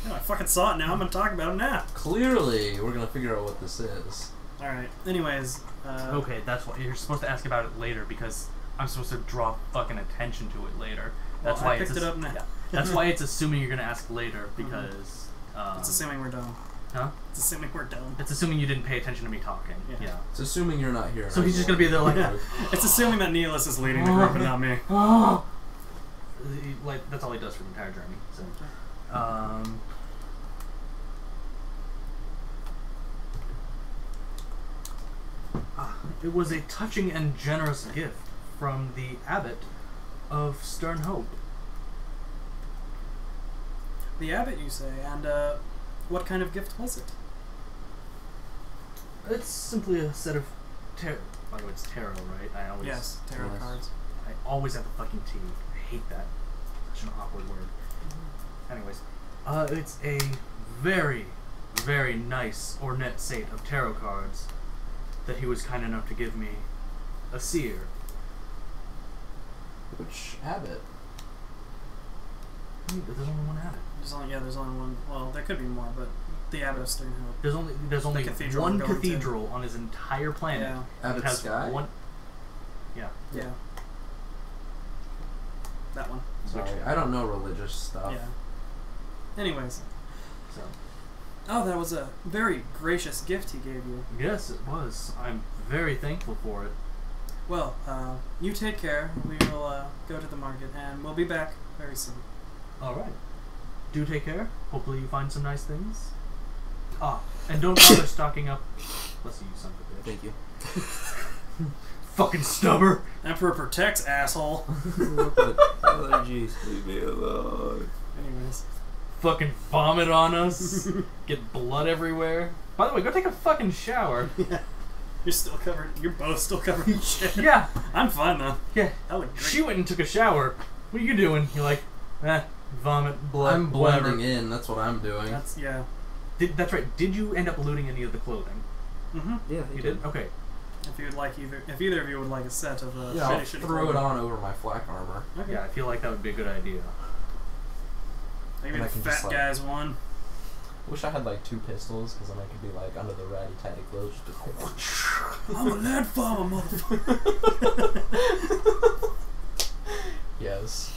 No, I fucking saw it now. I'm gonna talk about it now. Clearly, we're gonna figure out what this is. All right. Anyways. Okay, that's what you're supposed to ask about it later because I'm supposed to draw fucking attention to it later. That's Well, why I picked it's it up now. Yeah, that's why it's assuming you're gonna ask later because. It's assuming we're done. Huh? It's assuming we're done. It's assuming you didn't pay attention to me talking. Yeah. Yeah. It's assuming you're not here. So he's just gonna be there like. Yeah. It's assuming that Nihilus is leading the group and not me. Like that's all he does for the entire journey. So. It was a touching and generous gift from the abbot of Stern Hope. The abbot, you say, and what kind of gift was it? It's simply a set of tarot. By the way, it's tarot, right? I always Yes, tarot cards. I always have the fucking T. I hate that. Such an awkward word. Anyways, it's a very, very nice ornate set of tarot cards that he was kind enough to give me a seer. Which abbot? There's only one abbot. There's only one. Well, there could be more, but the abbot of Stern Hope. There's only cathedral one we're going to. cathedral on his entire planet. Yeah. that Abbot has Sky? one. Yeah. Yeah. That one. Sorry, I don't know religious stuff. Yeah. Anyways. So. Oh, that was a very gracious gift he gave you. Yes, it was. I'm very thankful for it. Well, you take care. We will go to the market, and we'll be back very soon. All right. Do take care. Hopefully you find some nice things. Ah, and don't bother stocking up. Bless you, son of a bitch. Thank you. Fucking stubber. Emperor protects, asshole. Allergies, leave me alone. Anyways. Fucking vomit on us. Get blood everywhere. By the way, go take a fucking shower. Yeah. You're still covered. You're both still covered in shit. Yeah. I'm fine though. Yeah. I look great. She went and took a shower. What are you doing? You're like, vomit, blood, I'm whatever. blending in, that's what I'm doing. That's That's right. Did you end up looting any of the clothing? Mm-hmm. Yeah, You did? Okay. If either of you would like a set of Yeah, I'll shitty throw it clothing. on over my flak armor. Okay. Yeah, I feel like that would be a good idea. Maybe And the I can fat just, like- guy's one. Wish I had like 2 pistols, because then I could be like under the ratty tatty clothes. Just be I'm a lead farmer, motherfucker. yes.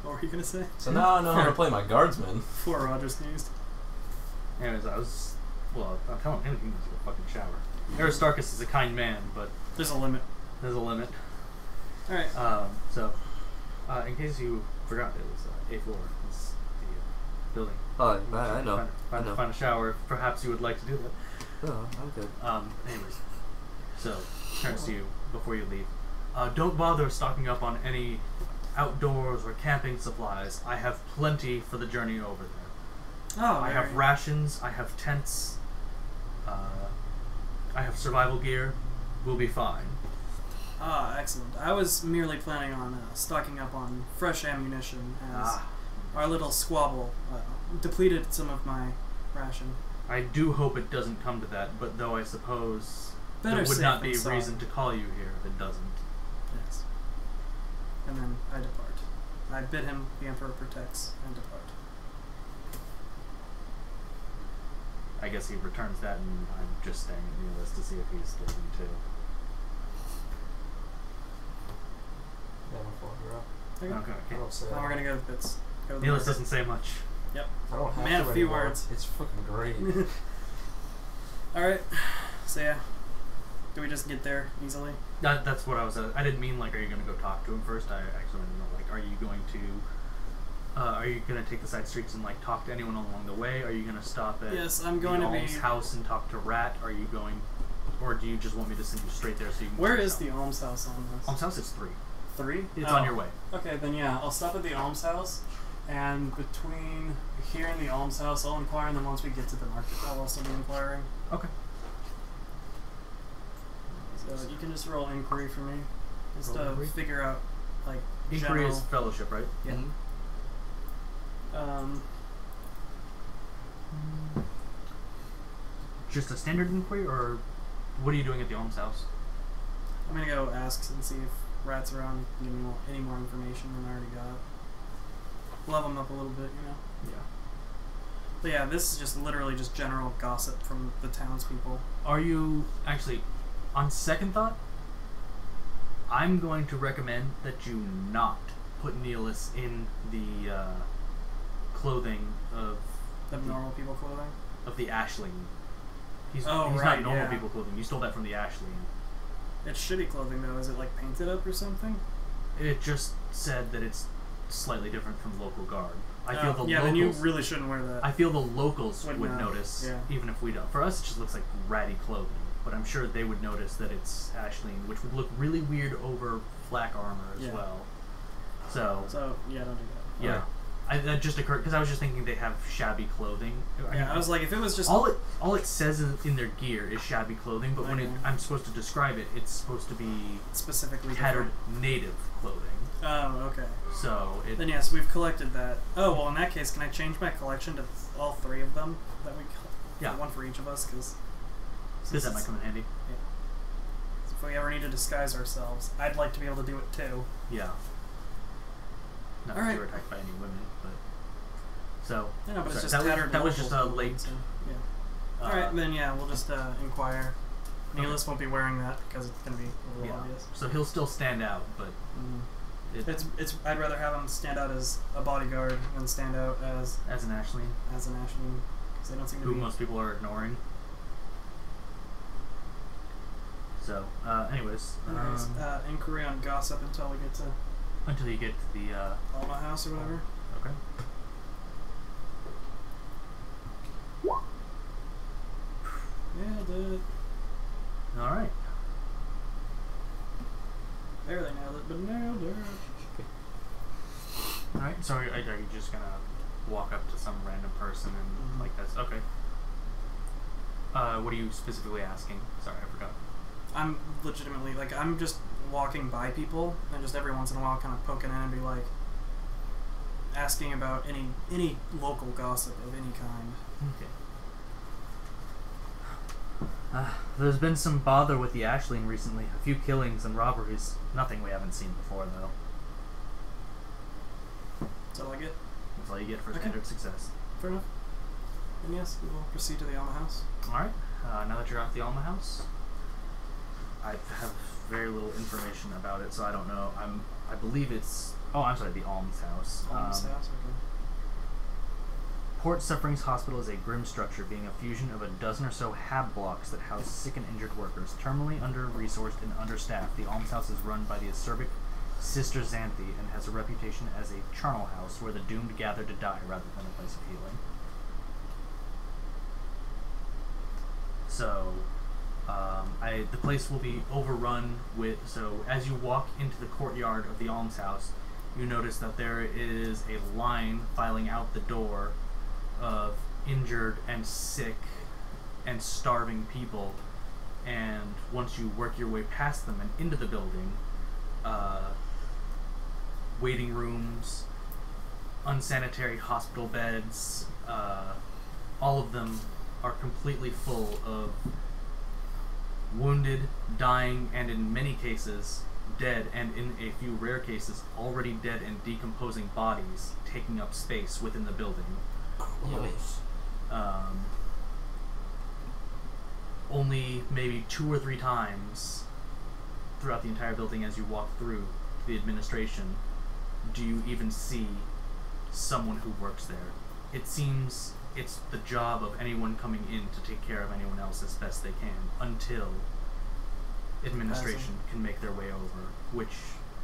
What were you gonna say? So now I know how to play my guardsman. Before Roger sneezed. Anyways, I'm telling him he needs to go fucking shower. Aristarchus is a kind man, but There's a limit. there's a limit. Alright. In case you forgot, it was A4. It's the building. Oh, I know. Find a shower. Perhaps you would like to do that. No, I'm good. Anyways, so turns to you before you leave. Don't bother stocking up on any outdoors or camping supplies. I have plenty for the journey over there. Oh, I have rations. I have tents. I have survival gear. We'll be fine. Ah, excellent. I was merely planning on stocking up on fresh ammunition as our little squabble depleted some of my ration. I do hope it doesn't come to that, but though I suppose Better there would safe not than be sorry. reason to call you here if it doesn't. Yes. And then I depart. I bid him, the Emperor protects, and depart. I guess he returns that, and I'm just staring at Neelis to see if he's leaving too. Yeah, I'm her up. Okay. Okay. I don't say Now that. we're gonna go to the pits. Go to the Neelis market. doesn't say much. Yep. I don't have Man, to a few anymore. words. It's fucking great. Alright. So yeah. Do we just get there easily? That's what I was. I didn't mean like, are you going to go talk to him first? I actually want to know, like, are you going to take the side streets and like talk to anyone along the way? Are you going to stop at Yes, I'm going the to be. alms house and talk to Rat? Are you going, or do you just want me to send you straight there so you can? Where check is out? the alms house on this? alms house? Is 3. 3? It's on your way. Okay, then yeah, I'll stop at the alms house, and between here and the alms house, I'll inquire, and then once we get to the market, I'll also be inquiring. Okay. So you can just roll inquiry for me, just Roll to inquiry? figure out, like, Inquiry general. is fellowship, right? Yeah. Mhm. Just a standard inquiry, or what are you doing at the alms house? I'm gonna go ask and see if Rat's around and give me any more information than I already got. Love him up a little bit, you know. Yeah. But yeah, this is just literally just general gossip from the townspeople. Are you actually, on second thought, I'm going to recommend that you not put Neelis in the clothing of Normal people clothing. the Ashling. He's Oh, not right, normal yeah. people clothing. You stole that from the Ashling. It's shitty clothing though. Is it like painted up or something? It just said that it's slightly different from local guard. I feel the yeah, locals. then you really shouldn't wear that. I feel the locals Would would know, notice, yeah. even if we don't. For us, it just looks like ratty clothing. but I'm sure they would notice that it's Ashleen, which would look really weird over flak armor as Yeah. well. So yeah, don't do that. yeah, that just occurred because I was just thinking they have shabby clothing. Yeah, I was like, if it was just all it says in their gear is shabby clothing, but when I'm supposed to describe it, it's supposed to be specifically tattered native clothing. Oh, okay. So then yes, we've collected that. Oh well, in that case, can I change my collection to all three of them that we? Yeah. One for each of us, because that might come in handy. Yeah. So if we ever need to disguise ourselves, I'd like to be able to do it too. Yeah. Not all that right. you were attacked by any women, but so. I know, but it's just that tattered. Was just a late. So, yeah. All right, then yeah, we'll just inquire. Neelis won't be wearing that because it's gonna be a little obvious. So he'll still stand out, but it's. I'd rather have him stand out as a bodyguard than stand out as an Ashleen. As an Ashleen, because they don't seem to be. Who most people are ignoring. So, anyways. Inquiry on gossip until we get to. Until you get to the Alma house or whatever. Okay. Nailed it. All right. Barely nailed it, but nailed it. All right. So are you just gonna walk up to some random person and like that's okay? What are you specifically asking? Sorry, I forgot. I'm legitimately like I'm just walking by people and just every once in a while kind of poking in and be like asking about any local gossip of any kind. Okay. There's been some bother with the Ashleen recently. A few killings and robberies. Nothing we haven't seen before, though. That's all I get. That's all you get for standard success. Fair enough. And yes, we will proceed to the Alma house. Alright. Now that you're at the Alma house, I have very little information about it, so I don't know. I believe it's... Oh, I'm sorry, the Alms house. Alms house, okay. Port Sufferings Hospital is a grim structure, being a fusion of a dozen or so hab blocks that house sick and injured workers. Terminally under-resourced and understaffed, the Alms house is run by the acerbic Sister Xanthi and has a reputation as a charnel house where the doomed gather to die rather than a place of healing. So, the place will be overrun with... So, as you walk into the courtyard of the Alms house, you notice that there is a line filing out the door of injured and sick and starving people, and once you work your way past them and into the building, waiting rooms, unsanitary hospital beds, all of them are completely full of wounded, dying, and in many cases dead, and in a few rare cases already dead and decomposing bodies taking up space within the building. Yes. Only maybe 2 or 3 times throughout the entire building as you walk through the administration do you even see someone who works there. It seems it's the job of anyone coming in to take care of anyone else as best they can until administration can make their way over, which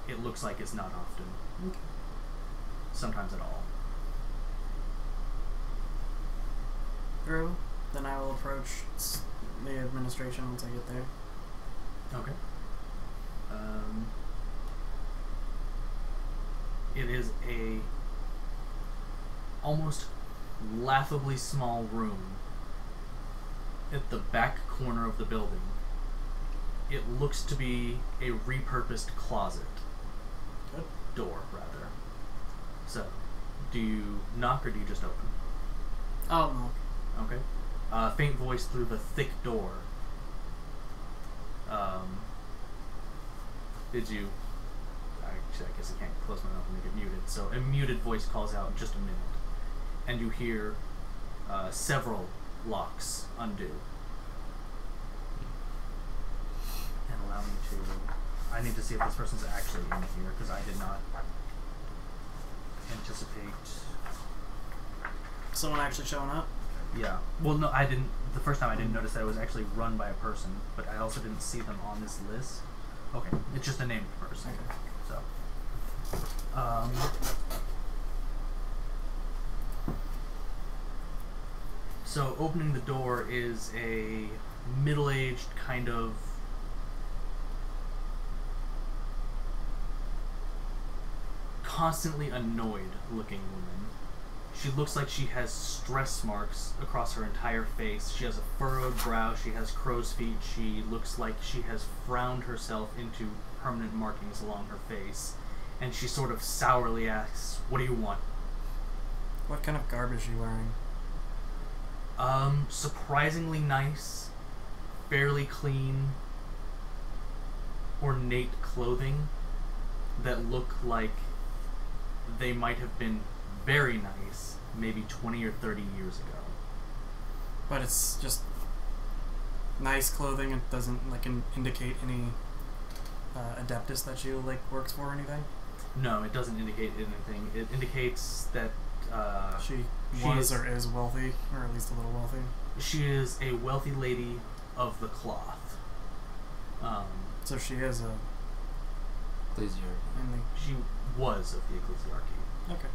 it looks like is not often. Okay. Sometimes at all. True. Then I will approach the administration once I get there. Okay. It is a almost laughably small room at the back corner of the building. It looks to be a repurposed closet. Good. Door, rather. So, do you knock or do you just open? I'll knock. Okay. Faint voice through the thick door. Did you... Actually, I guess I can't close my mouth and make it muted. So a muted voice calls out, "Just a minute." And you hear several locks undo. And allow me to... I need to see if this person's actually in here, because I did not anticipate... Someone actually showing up? Yeah. Well, no, I didn't... The first time I didn't notice that it was actually run by a person, but I also didn't see them on this list. Okay, it's just a named person. Okay. So... So opening the door is a middle-aged, kind of constantly annoyed looking woman. She looks like she has stress marks across her entire face. She has a furrowed brow, she has crow's feet, she looks like she has frowned herself into permanent markings along her face. And she sort of sourly asks, "What do you want?" What kind of garb is she wearing? Surprisingly nice, fairly clean, ornate clothing that look like they might have been very nice maybe 20 or 30 years ago. But it's just nice clothing. It doesn't like indicate any adeptus that she like works for or anything. No, it doesn't indicate anything. It indicates that She was or is wealthy, or at least a little wealthy. she is a wealthy lady of the cloth. So she is a Ecclesiarchy. She was of the ecclesiarchy Okay.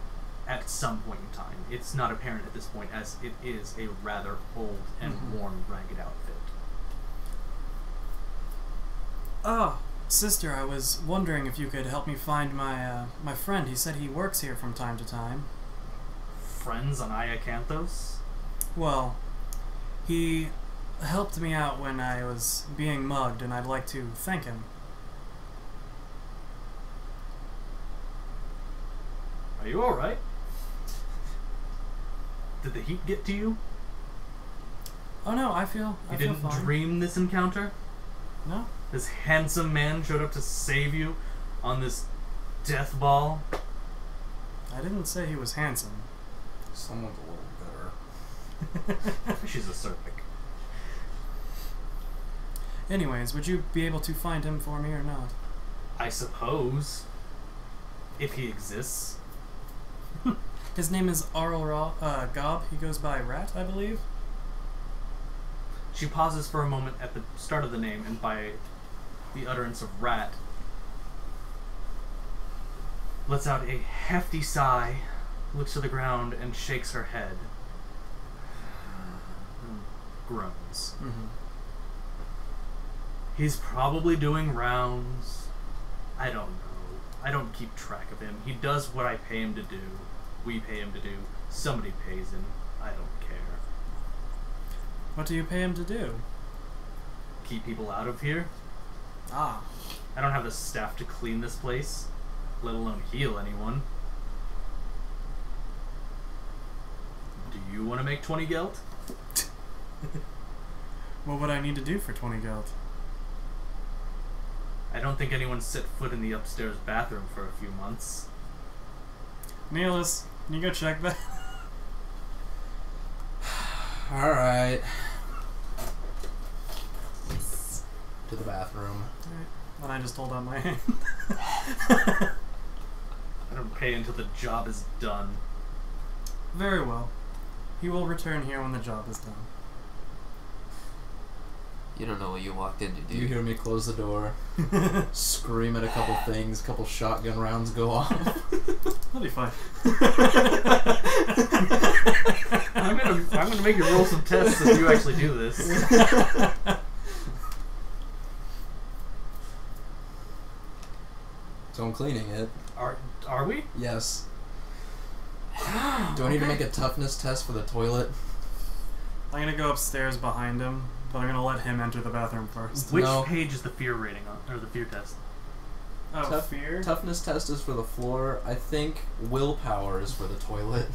at some point in time. It's not apparent at this point, as it is a rather old and worn, ragged outfit. Oh, sister, I was wondering if you could help me find my friend. He said he works here from time to time. Friends on Iacanthos? Well, he helped me out when I was being mugged, and I'd like to thank him. Are you alright? Did the heat get to you? Oh no, I feel You feel didn't fine. dream this encounter? No, This handsome man showed up to save you on this death ball? I didn't say he was handsome. Someone's a little bitter. She's a Serpic. Anyways, would you be able to find him for me or not? I suppose. If he exists. His name is Gob. He goes by Rat, I believe. She pauses for a moment at the start of the name, and by the utterance of rat, lets out a hefty sigh, looks to the ground, and shakes her head. And groans. Mm-hmm. He's probably doing rounds. I don't know. I don't keep track of him. He does what I pay him to do. We pay him to do. Somebody pays him. I don't care. What do you pay him to do? Keep people out of here. Ah, I don't have the staff to clean this place, let alone heal anyone. Do you want to make 20 gelt? what would I need to do for 20 geld? I don't think anyone's set foot in the upstairs bathroom for a few months. Neelis, can you go check that? Alright. To the bathroom. Then I just hold out my hand. I don't pay until the job is done. Very well. He will return here when the job is done. You don't know what you walked into, do You hear me close the door, scream at a couple things, a couple shotgun rounds go off. That'll be fine. I'm gonna make you roll some tests if you actually do this. So I'm cleaning it. Are we? Yes. Do I need to make a toughness test for the toilet? I'm gonna go upstairs behind him, but I'm gonna let him enter the bathroom first. Which No. page is the fear rating on, or the fear test? Oh, fear? Toughness test is for the floor. I think willpower is for the toilet.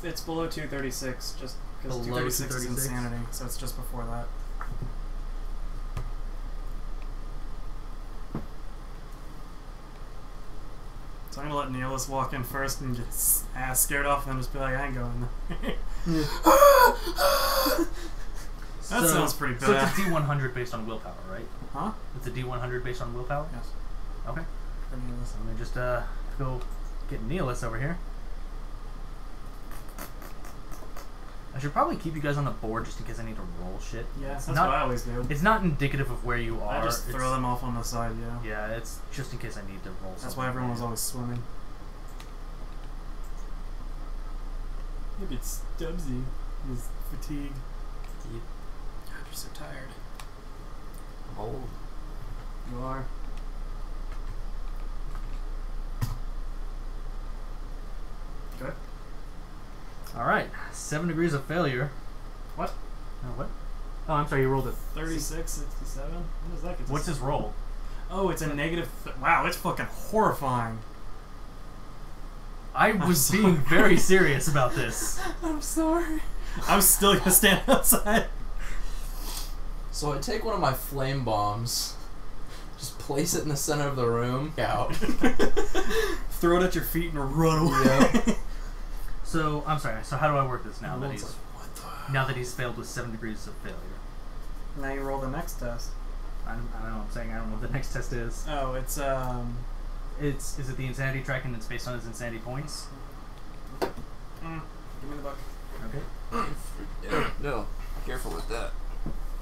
It's below 236, just because Below 236 is 236? insanity, so it's just before that. So I'm gonna let Neelis walk in first and get his ass scared off, and then just be like, I ain't going there. That sounds pretty So bad. it's a D100 based on willpower, right? Huh? It's a D100 based on willpower? Yes. Okay. For Neelis. So let me just go get Neelis over here. I should probably keep you guys on the board just in case I need to roll shit. Yeah, It's that's not, what I always do. It's not indicative of where you are. I just throw them off on the side, yeah. Yeah, it's just in case I need to roll That's something. why everyone was always swimming. Maybe it's Stubbsy. His fatigue. Deep. God, you're so tired. I'm old. You are. Good. All right, 7 degrees of failure. What? What? Oh, I'm sorry. You rolled a 36, 67? What does that get to? What's his roll? Oh, it's a negative. Wow, it's fucking horrifying. I was being very serious about this. I'm sorry. I'm still gonna stand outside. So I take one of my flame bombs, just place it in the center of the room, out. Throw it at your feet and run away. Yeah. So I'm sorry. So how do I work this now that Everyone's he's like, what the? now that he's failed with 7 degrees of failure? Now you roll the next test. I don't know. I'm saying I don't know what the next test is. Oh, it's Is it the insanity track and it's based on his insanity points? Give me the book. Okay. Yeah, no. Careful with that.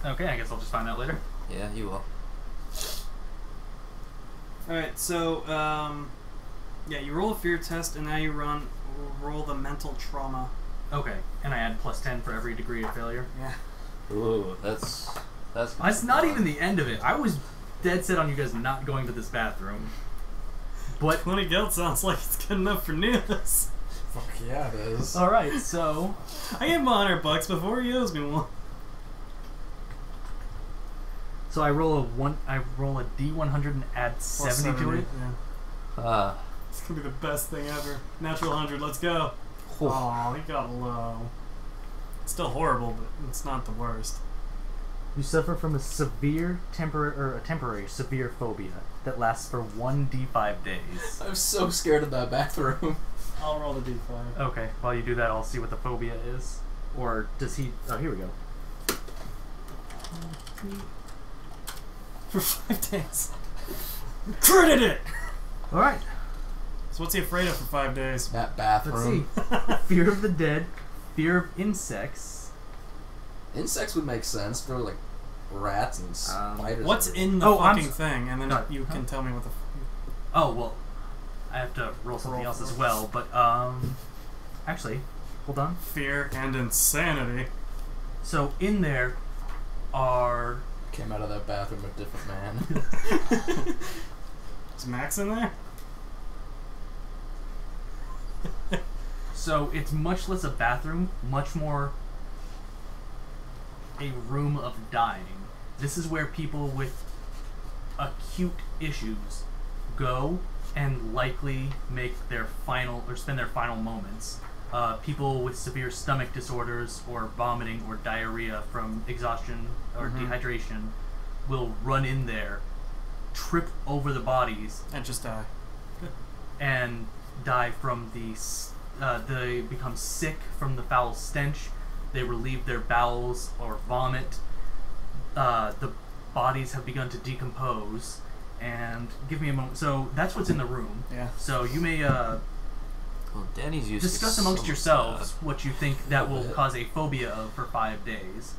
Okay. I guess I'll just find out later. Yeah, you will. Alright, so, yeah, you roll a fear test, and now you roll the mental trauma. Okay. And I add +10 for every degree of failure. Yeah. Ooh, that's. That's not even the end of it. I was dead set on you guys not going to this bathroom. But 20 guilt sounds like it's good enough for Nilly. Fuck yeah, it is. all right. So I gave him $100 before he owes me one. I roll a D100 and add Plus 70 to it. Yeah. It's gonna be the best thing ever. Natural 100, let's go. Oh, he got low. It's still horrible, but it's not the worst. You suffer from a temporary severe phobia that lasts for 1d5 days. I'm so scared of that bathroom. I'll roll the d5. Okay, while you do that, I'll see what the phobia is. Or does he... Oh, here we go. For 5 days. Critted it! Alright, So what's he afraid of for 5 days? That let's bathroom. see. Fear of the dead, fear of insects. Insects would make sense for like rats and spiders. What's in the Oh, I'm fucking thing? And then no, you can tell me what the... Oh, well, I have to roll something else as well, but, actually, hold on. Fear and insanity. So, in there are... Came out of that bathroom a different man. Is Max in there? So, it's much less a bathroom, much more a room of dying. This is where people with acute issues go and likely make their final, or spend their final moments. People with severe stomach disorders or vomiting or diarrhea from exhaustion or dehydration will run in there, trip over the bodies, And just die. and die from they become sick from the foul stench. They relieve their bowels or vomit. The bodies have begun to decompose. And give me a moment. So that's what's in the room. Yeah. So you may Well, Danny's used discuss to amongst some yourselves of what you think that will bit. cause a phobia of for 5 days.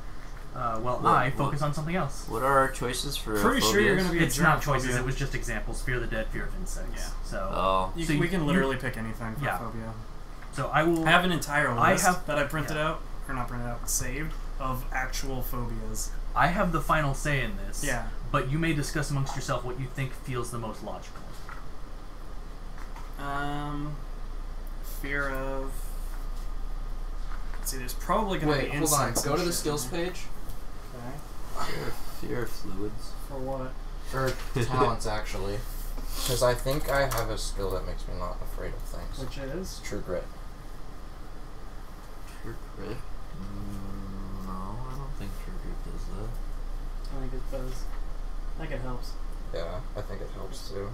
While What- I focus on something else. What are our choices for Pretty sure you're phobias? gonna be a It's not germophobia. choices. It was just examples. Fear of the dead, fear of insects. Yeah. So Oh. You, So we can you- literally pick anything for Yeah. phobia. so I will. I have an entire list have- that I printed yeah. out, or not printed out, saved, of actual phobias. I have the final say in this. Yeah. But you may discuss amongst yourself what you think feels the most logical. Fear of... Let's see, there's probably going to be Wait, hold on. insects Go and to the shit skills in there. page. Okay. Fear of fluids. For what? Or talents, actually. Because I think I have a skill that makes me not afraid of things. Which is? True grit. True grit? No, I don't think True Grit does that. I think it does. I think it helps. Yeah, I think it helps too.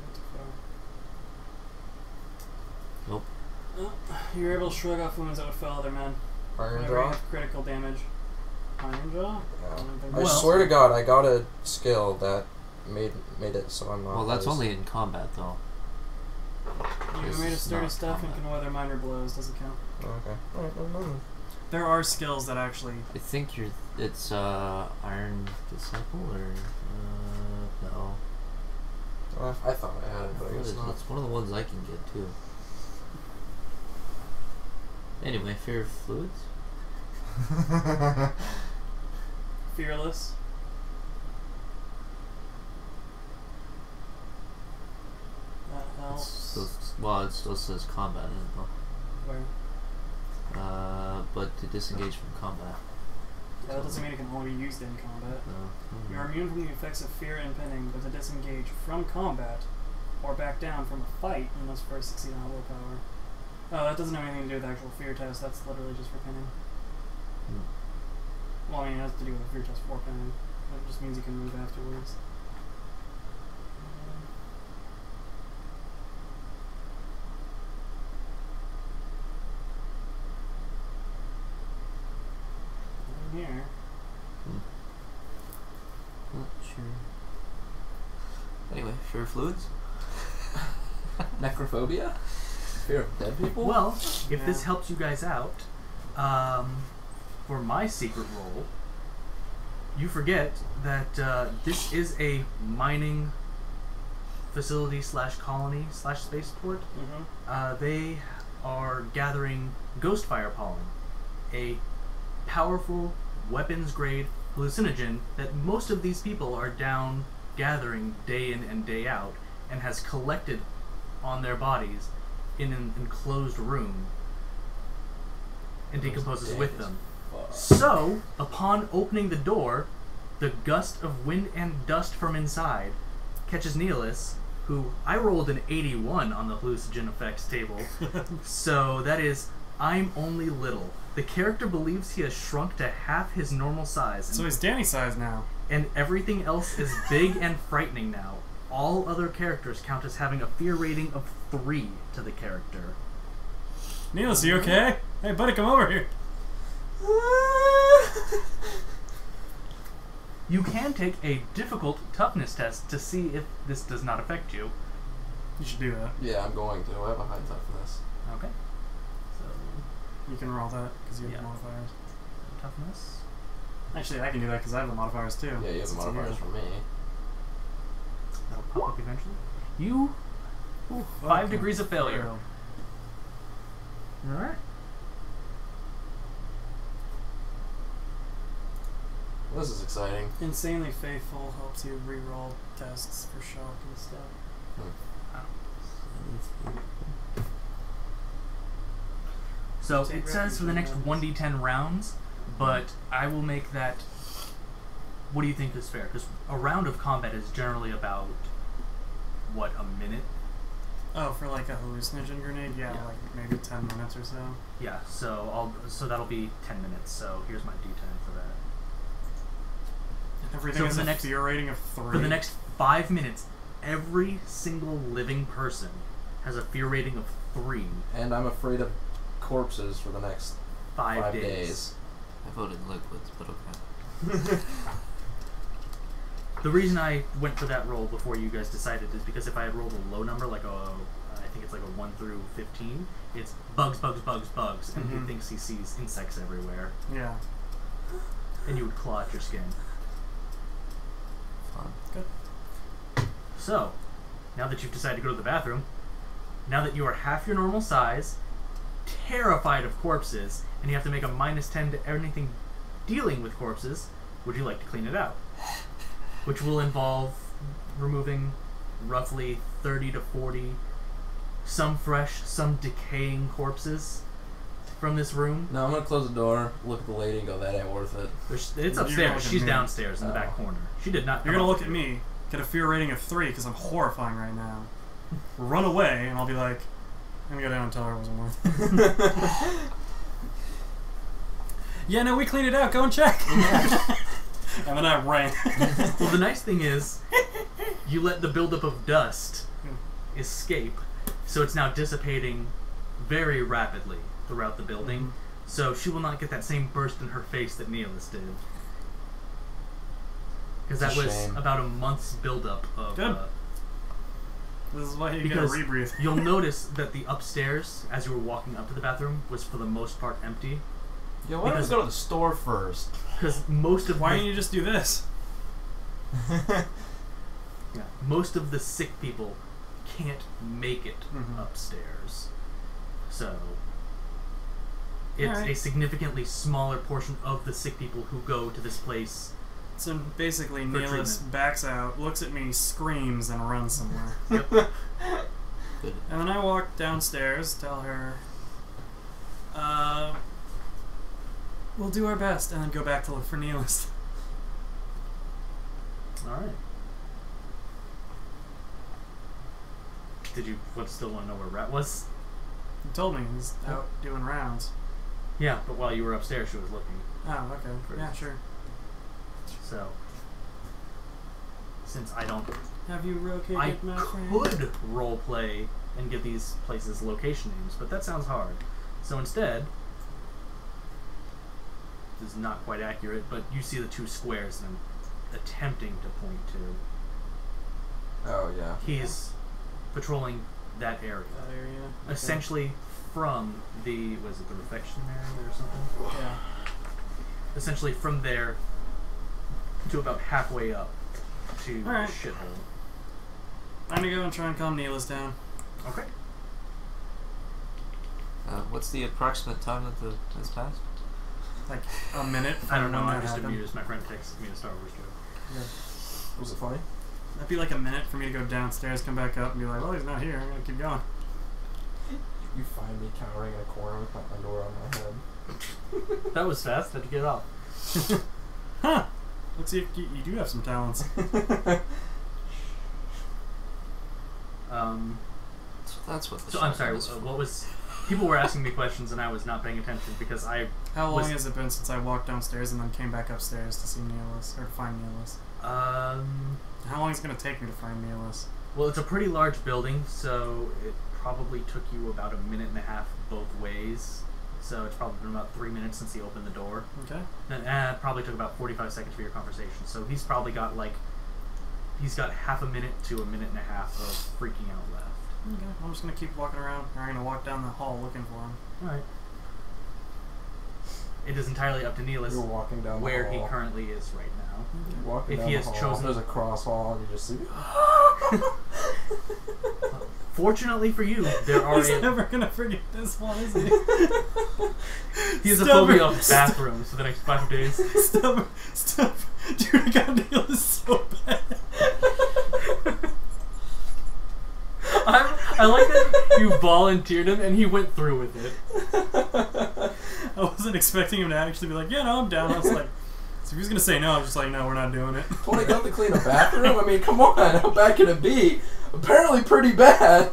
Nope. Oh, you're able to shrug off wounds that would fell other men. Iron Whenever you Jaw? have critical damage. Iron Jaw? Yeah. don't think I Well- swear to God, I got a skill that made it so I'm not. Well, that's as- only in combat, though. You're This made of is sturdy not stuff and combat. can weather minor blows. Doesn't count. Oh, okay. Alright, no. There are skills that actually... I think it's Iron Disciple, or no. I thought I had it, but I What guess is it? not. It's one of the ones I can get too. Anyway, fear of fluids. Fearless. That helps. It still says combat in it though. Where? But to disengage from combat. Yeah, that doesn't mean it can only be used in combat. No. You're immune from the effects of fear and impending, but to disengage from combat or back down from a fight, you must first succeed on willpower. Oh, that doesn't have anything to do with the actual fear test. That's literally just for pinning. Well, I mean, it has to do with the fear test for pinning. It just means you can move afterwards. Here. Not sure. Anyway, fear of fluids. Necrophobia? Fear of dead people? Well, if this Yeah. helps you guys out, for my secret role, you forget that this is a mining facility / colony / spaceport. They are gathering ghost fire pollen, a powerful weapons-grade hallucinogen that most of these people are down gathering day in and day out, and has collected on their bodies in an enclosed room and decomposes with them. So, upon opening the door, the gust of wind and dust from inside catches Neelis, who I rolled an 81 on the hallucinogen effects table. So that is, I'm only little. The character believes he has shrunk to half his normal size. So he's Danny size now. And everything else is big and frightening now. All other characters count as having a fear rating of 3 to the character. Niels, you okay? Hey, buddy, come over here. You can take a difficult toughness test to see if this does not affect you. You should do that. Yeah, I'm going to. I have a high tough for this. Okay. So, You can roll that because you have Yeah. the modifiers. toughness. Actually, I can do that because I have the modifiers too. Yeah, you have the Since modifiers you're for me. That'll pop up eventually. You... 5 Okay. degrees of failure. Failed. Alright. This is exciting. Insanely faithful helps you re-roll tests for shock and stuff. So Take it says for the next refuge 1d10 rounds, but I will make that... What do you think is fair? Because a round of combat is generally about, what, a minute? Oh, for like a hallucinogen grenade? Yeah, Yeah. like maybe 10 minutes or so. Yeah, so that'll be 10 minutes, so here's my d10 for that. Everything So is for a the next- fear rating of 3. For the next 5 minutes, every single living person has a fear rating of 3. And I'm afraid of corpses for the next 5 days. days. I voted liquids, but okay. The reason I went for that roll before you guys decided is because if I had rolled a low number, like I think it's like a 1 through 15, it's bugs, bugs, bugs, bugs, and he Mhm. thinks he sees insects everywhere, Yeah. and you would claw at your skin. Fun. Good. So, now that you've decided to go to the bathroom, now that you are half your normal size, terrified of corpses, and you have to make a -10 to anything dealing with corpses, would you like to clean it out? Which will involve removing roughly 30 to 40, some fresh, some decaying corpses from this room. No, I'm gonna close the door, look at the lady, and go, that ain't worth it. It's You're gonna upstairs. look at She's me. downstairs in the back Oh. corner. She did not. You're come gonna up look with at you. me, get a fear rating of 3 because I'm horrifying right now. Run away, and I'll be like, I'm gonna go down and tell her it wasn't worth it. Yeah, no, we cleaned it out. Go and check. And then I ran. Well, the nice thing is, you let the buildup of dust escape, so it's now dissipating very rapidly throughout the building. Mhm. So she will not get that same burst in her face that Neelis did. Because that It's a was shame. about a month's buildup of. Good. This is why you gotta Because rebreathe. you'll notice that the upstairs, as you were walking up to the bathroom, was for the most part empty. Yo, why don't we Because- go to the store first? Because most of Why the, don't you just do this? yeah, most of the sick people can't make it Mhm. upstairs. So It's Alright. a significantly smaller portion of the sick people who go to this place. So basically, For Neelis treatment. backs out, looks at me, screams, and runs somewhere. Yep. Good. And then I walk downstairs, tell her, we'll do our best, and then go back to look for Neelis. Alright. Did you still want to know where Rat was? He told me he's out doing rounds. Yeah, but while you were upstairs, she was looking. Oh, okay. Yeah, sure. So, since I don't, Have you located I my friend? could role play and give these places location names, but that sounds hard. So instead, this is not quite accurate, but you see the two squares and I'm attempting to point to. Oh yeah. He's patrolling that area. That area. Okay. Essentially from the, was it the refection area or something? Yeah. Essentially from there to about halfway up to Alright. the shithole. I'm gonna go and try and calm Neelis down. Okay. What's the approximate time that has passed? Like a minute. I don't know, from when I that just happened. amused. My friend texted me a Star Wars joke. Yeah. Was it funny? That'd be like a minute for me to go downstairs, come back up, and be like, well, he's not here. I'm gonna keep going. You find me cowering in a corner with my underwear on my head. That was fast. How'd you get it off? Huh. Looks like you do have some talents. So that's what the So I'm shotgun sorry. is for. What was? People were asking me questions and I was not paying attention because I. How long Was- has it been since I walked downstairs and then came back upstairs to see Neelis, or to find Neelis? How long is it going to take me to find Neelis? Well, it's a pretty large building, so it probably took you about a minute and a half both ways. So it's probably been about 3 minutes since he opened the door. Okay. And it probably took about 45 seconds for your conversation. So he's probably got he's got half a minute to a minute and a half of freaking out left. Okay. I'm just going to keep walking around. I'm going to walk down the hall looking for him. Alright. It is entirely up to Neelis You're walking down where the he hall. currently is right now. You're walking If down he the has hall. chosen- There's a cross hall and you just see. Fortunately for you, there are He's never going to forget this one, is he? he has a Stubborn. phobia of bathrooms for the next 5 days. Stop. Dude, I got Neelis so bad. I like that you volunteered him and he went through with it. I wasn't expecting him to actually be like, yeah, no, I'm down. I was like, so if he was going to say no, I was just like, no, we're not doing it. 20 got to clean a bathroom? I mean, come on, how bad can it be? Apparently pretty bad.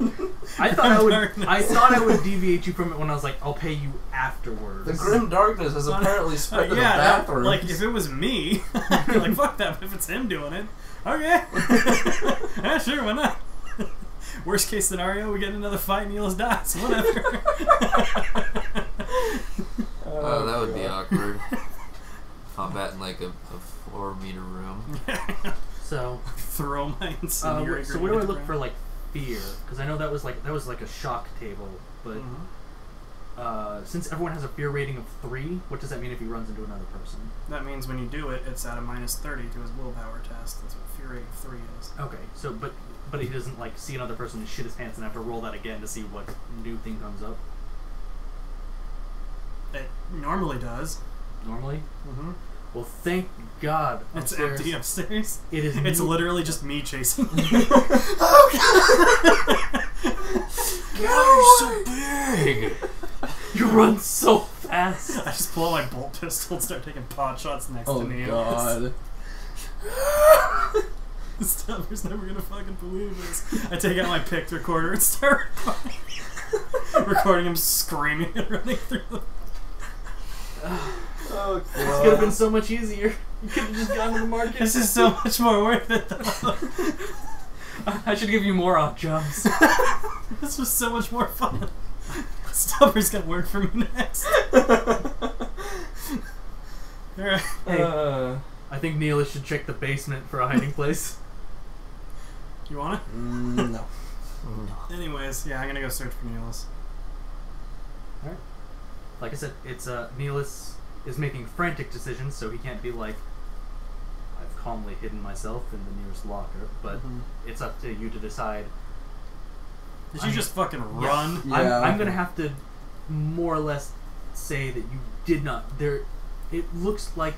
I thought I would deviate you from it when I was like, I'll pay you afterwards. The grim darkness has apparently spread to the yeah, bathroom. like, if it was me, I'd be like, fuck that, but if it's him doing it, okay. Yeah, sure, why not? Worst case scenario, we get another fight and Neelis dies. Whatever. Oh, that would be awkward. Combat in like a 4-meter room. So, Throw my incendiary so where do I grenade look at for like fear? Because I know that was like a shock table, but since everyone has a fear rating of 3, what does that mean if he runs into another person? That means when you do it, it's at a -30 to his willpower test. That's what fear rating 3 is. Okay, so but he doesn't like see another person and shit his pants and have to roll that again to see what new thing comes up. It normally does. Normally, Mm-hmm. well, thank God. It's upstairs, empty upstairs. It is. It's new- literally just me chasing you. God, you're so big! You run so fast. I just pull out my bolt pistol and start taking pot shots next oh to Neil. god. Stubber's never gonna fucking believe this. I take out my picked recorder and start recording him screaming and running through the... Oh This could have god. been so much easier. You could have just gone to the market. This is so much more worth it, though. I should give you more odd jobs. This was so much more fun. Stubber's gonna work for me next. Alright. Hey, I think Neelis should check the basement for a hiding place. You want it? No. Anyways, yeah, I'm gonna go search for Neelis. Alright. Like I said, it's Neelis is making frantic decisions, so he can't be like, I've calmly hidden myself in the nearest locker, but it's up to you to decide. Did you just fucking run? Yeah. I'm gonna have to more or less say that you did not. It looks like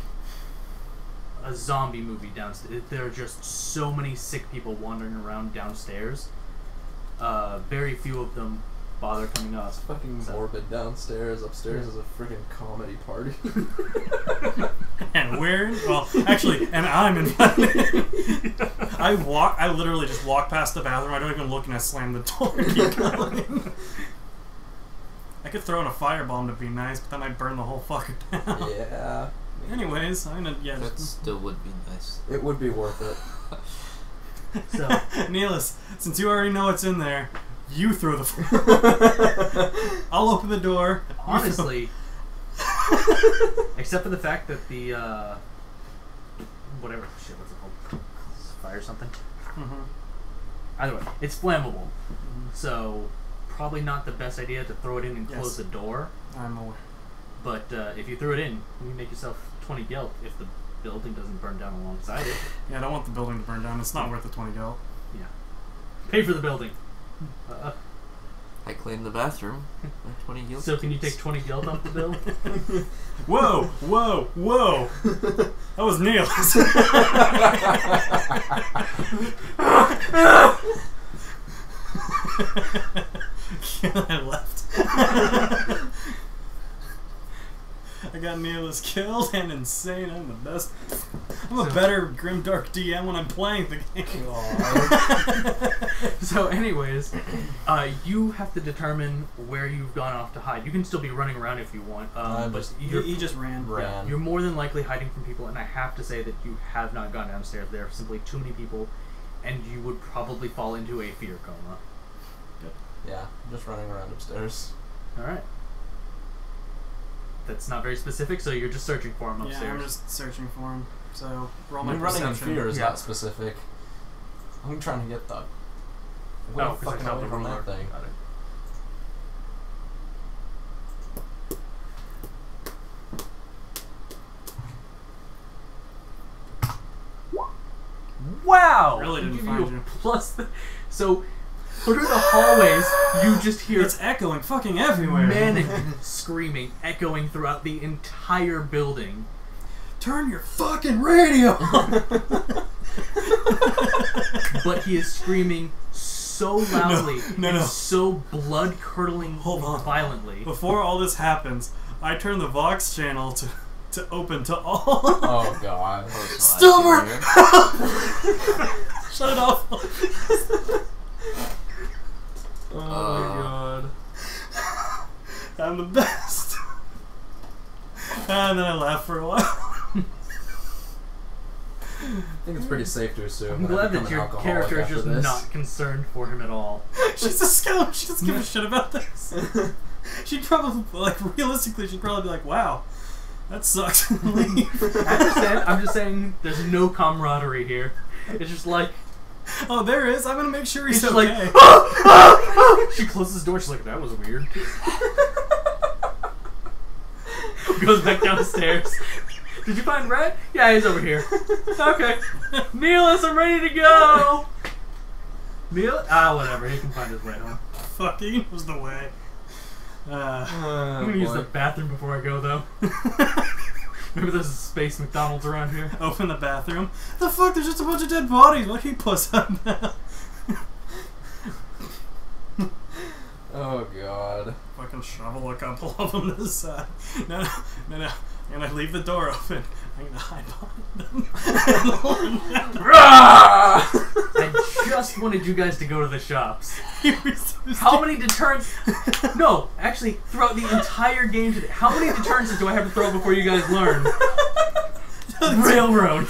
a zombie movie downstairs. There are just so many sick people wandering around downstairs. Very few of them bother coming up. It's fucking morbid downstairs. Upstairs is a freaking comedy party. And I'm invited. I literally just walk past the bathroom. I don't even look, and I slam the door and keep going. I could throw in a firebomb to be nice, but that might burn the whole fucker down. Yeah. Anyways, I'm gonna That still would be nice. It would be worth it. So, Neelis, since you already know what's in there, you throw the. I'll open the door. honestly, except for the fact that the whatever shit, what's it called? Fire something. Mm-hmm. Either way, it's flammable, so probably not the best idea to throw it in and close the door. I'm aware. But if you threw it in, you make yourself 20 gelt if the building doesn't burn down alongside it. Yeah, I don't want the building to burn down. It's not worth the 20 gelt. Yeah. Pay for the building. I claim the bathroom. 20 gil. So can you take 20 gelt off the bill? Whoa! Whoa! Whoa! That was Neil's. I left. I got Neil's killed and insane. I'm the best. I'm a better grimdark DM when I'm playing the game. So anyways, you have to determine where you've gone off to hide. You can still be running around if you want, but He just ran. you're more than likely hiding from people, and I have to say that you have not gone downstairs. There are simply too many people, and you would probably fall into a fear coma. Yeah, just running around upstairs. Alright. That's not very specific, so you're just searching for him upstairs. Yeah, I'm just searching for him. So roll my Me running in perception. fear is Yeah. not specific. I'm trying to get the. Oh, fucking away from that thing. Got it. Wow! Really didn't I'll give find a you. Plus so through the hallways, you just hear It's echoing fucking everywhere. mannequin screaming, echoing throughout the entire building. Turn your fucking radio on. But he is screaming so loudly No, and no. so blood-curdling Hold on. violently. Before all this happens, I turn the Vox channel to open to all. Oh god. Silver! Shut it off. Oh my god. I'm the best. And then I laugh for a while. I think it's pretty safe to assume. I'm glad that become an your alcoholic character is after just this. not concerned for him at all. She's a scout. She doesn't give a shit about this. She'd probably, realistically, she'd probably be like, wow, that sucks. Leave. I understand. I'm just saying there's no camaraderie here. It's just like... Oh, there is. I'm gonna make sure he's It's okay. like... She closes the door. She's like, that was weird. Goes back downstairs. Did you find Red? Yeah, he's over here. Okay. Neelis, I'm ready to go! Neil? Whatever. He can find his way home. Fucking was the way. I'm gonna use the bathroom before I go, though. Maybe there's a space McDonald's around here. Open the bathroom. The fuck? There's just a bunch of dead bodies. What he puts up now? Oh god. Fucking shovel a couple of them to the side. No. I'm gonna leave the door open. I'm gonna hide behind them. I just wanted you guys to go to the shops. He refused How to- many deterrents? No, actually, throughout the entire game today, how many deterrents do I have to throw before you guys learn? Railroad.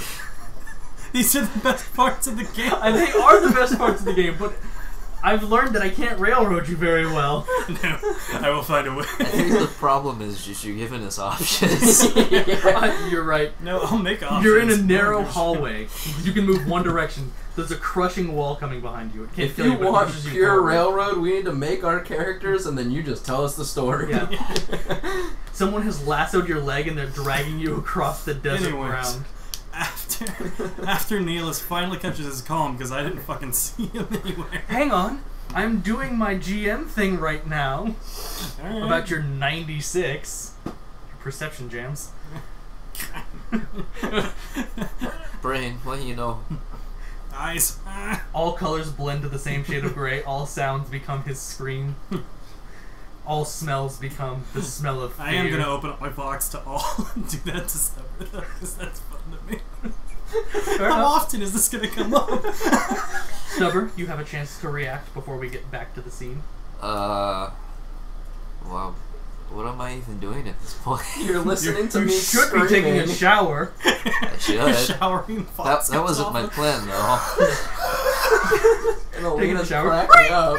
These are the best parts of the game. They are the best parts of the game, but I've learned that I can't railroad you very well. No, I will find a way. I think the problem is just you're giving us options. You're right. No, I'll make options. You're in a narrow hallway. You can move one direction. There's a crushing wall coming behind you. It can't If kill you but it want pushes you pure forward. railroad, we need to make our characters and then you just tell us the story. Yeah. Someone has lassoed your leg and they're dragging you across the desert Anyways. ground. After Neelis finally catches his calm because I didn't fucking see him anywhere. Hang on. I'm doing my GM thing right now. Alright. About your 96. Your perception jams. Brain, what do you know? Eyes. All colors blend to the same shade of gray. All sounds become his scream. All smells become the smell of fear. I am going to open up my box to all and do that to Stubber, though, because that's fun to me. How often is this going to come up? Stubber, you have a chance to react before we get back to the scene. Well, what am I even doing at this point? You're listening to You me should screaming. be taking a shower. I You're should. showering. That wasn't my plan, though. And Taking a Alina's shower. cracking up.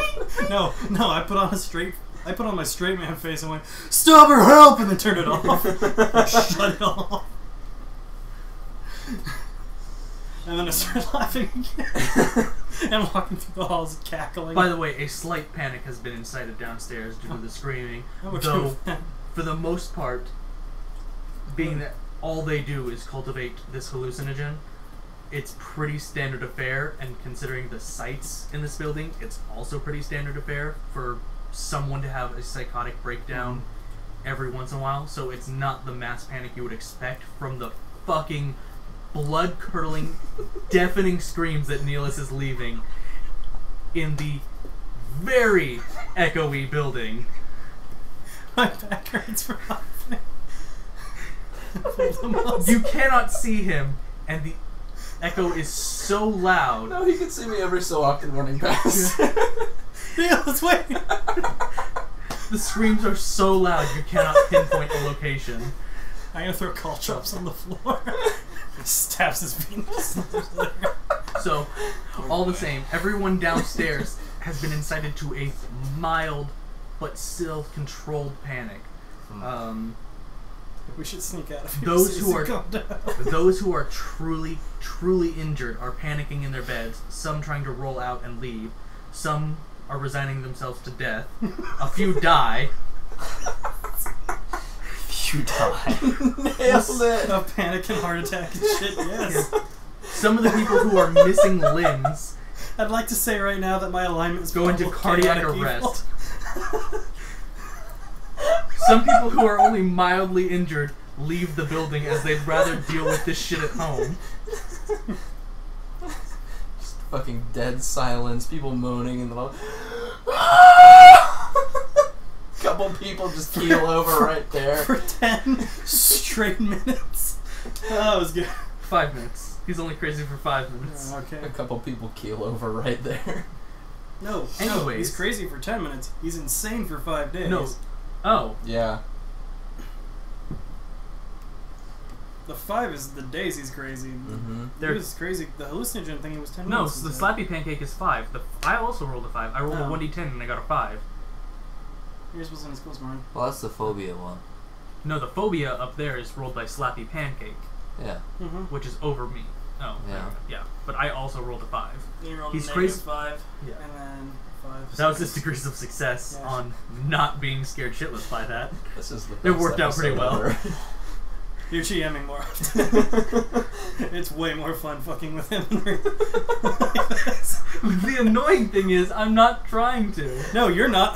No, I put on my straight man face and went, Stubber, help! And then turned it off. And shut it off. And then I started laughing again. And walking through the halls cackling. By the way, a slight panic has been incited downstairs due to the screaming. Though, for the most part, being that all they do is cultivate this hallucinogen, it's pretty standard affair, and considering the sites in this building, it's also pretty standard affair for someone to have a psychotic breakdown every once in a while, so it's not the mass panic you would expect from the fucking blood-curdling, deafening screams that Neelis is leaving in the very echoey building. My back hurts for laughing. You cannot see him, and the echo is so loud. No, he can see me every so often running past. Yeah, let's wait. The screams are so loud you cannot pinpoint the location. I'm gonna throw call chops on the floor. Stabs his penis. So, all the same, everyone downstairs has been incited to a mild but still controlled panic. We should sneak out of here. Those so who are calm down. those who are truly injured are panicking in their beds. Some trying to roll out and leave. Some are resigning themselves to death. A few die. You die. Nailed it. A panic and heart attack and shit, yes. Some of the people who are missing limbs I'd like to say right now that my alignment is go into probably cardiac chaotic arrest. evil. Some people who are only mildly injured leave the building as they'd rather deal with this shit at home. Just fucking dead silence. People moaning in the low. Couple people just keel over right there. For 10 straight minutes. Oh, that was good. 5 minutes. He's only crazy for 5 minutes. Okay. A couple people keel over right there. No, Anyways. he's crazy for 10 minutes. He's insane for 5 days. No. Oh. Yeah. The 5 is the days he's crazy. Mm-hmm. He was crazy. The hallucinogen thing, he was 10 No, minutes. so the into. slappy pancake is 5. I also rolled a 5. I rolled a Oh. 1d10 and I got a 5. You're supposed to in school tomorrow. Well, that's the phobia one. No, the phobia up there is rolled by slappy pancake, Yeah. Mm-hmm. which is over me. Oh, Yeah. yeah. But I also rolled a 5. You rolled He's a crazy. -5. Yeah. And then 5. That was his degrees of success Yeah. on not being scared shitless by that. This is the It best worked out pretty episode well. ever. You're GMing more often. It's way more fun fucking with him. The annoying thing is, I'm not trying to. No, you're not.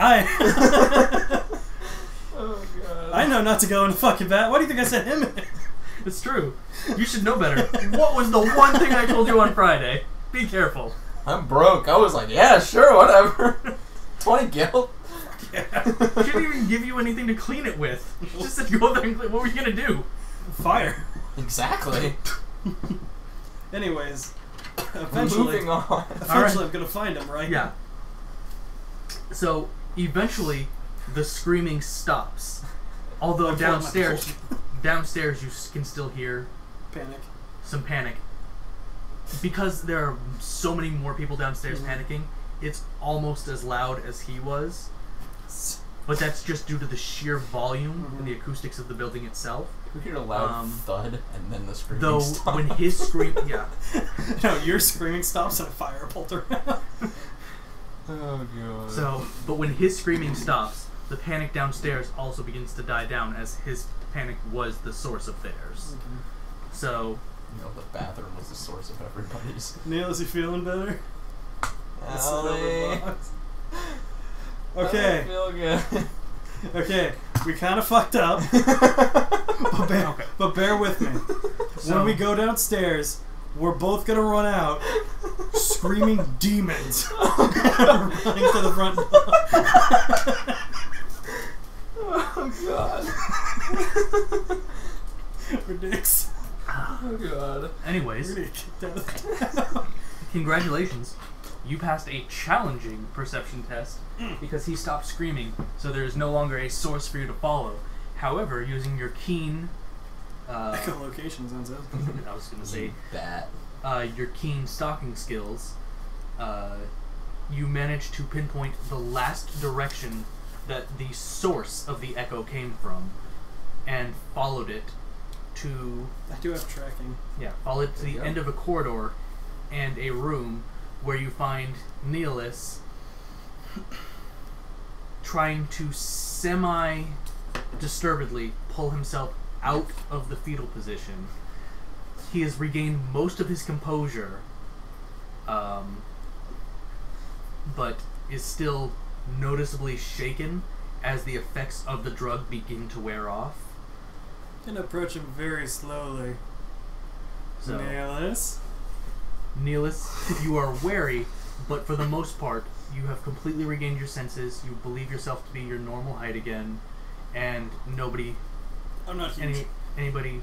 Oh god. I know not to go in the fucking bat. Why do you think I sent him in? It's true. You should know better. What was the one thing I told you on Friday? Be careful. I'm broke. I was like, yeah, sure, whatever. 20 gil. Yeah. She didn't even give you anything to clean it with. She just said go there and clean. What were you gonna do? Fire. Exactly. Anyways, eventually, Moving on. I'm gonna find him, right? Yeah. So eventually, the screaming stops. Although I'm pulling my downstairs you can still hear Panic. some panic. Because there are so many more people downstairs panicking, it's almost as loud as he was. But that's just due to the sheer volume and the acoustics of the building itself. We hear a loud thud and then the screaming Though stops. when his scream, yeah, No, your screaming stops and a fire bolt around. Oh god. so but when his screaming stops, the panic downstairs also begins to die down, as his panic was the source of theirs. So No, the bathroom was the source of everybody's. Neil, is he feeling better? Let's sit over the box. Okay. I feel good. Okay, we kind of fucked up, but bear with me. So- When we go downstairs, we're both gonna run out, screaming demons, running to the front door. Oh god. We're dicks. Oh god. Anyways, We're gonna get kicked out of the town. congratulations. You passed a challenging perception test because he stopped screaming, so there is no longer a source for you to follow. However, using your keen... Echolocation sounds good. I was going to say... Bat. Your keen stalking skills, you managed to pinpoint the last direction that the source of the echo came from, and followed it to... I do have tracking. Yeah, followed it to the Yeah. end of a corridor and a room where you find Nilly trying to semi-disturbedly pull himself out of the fetal position. He has regained most of his composure, but is still noticeably shaken as the effects of the drug begin to wear off. I'm gonna approach him very slowly. So, Nilly. You are wary, but for the most part, you have completely regained your senses. You believe yourself to be your normal height again, and nobody, I'm not huge. anybody,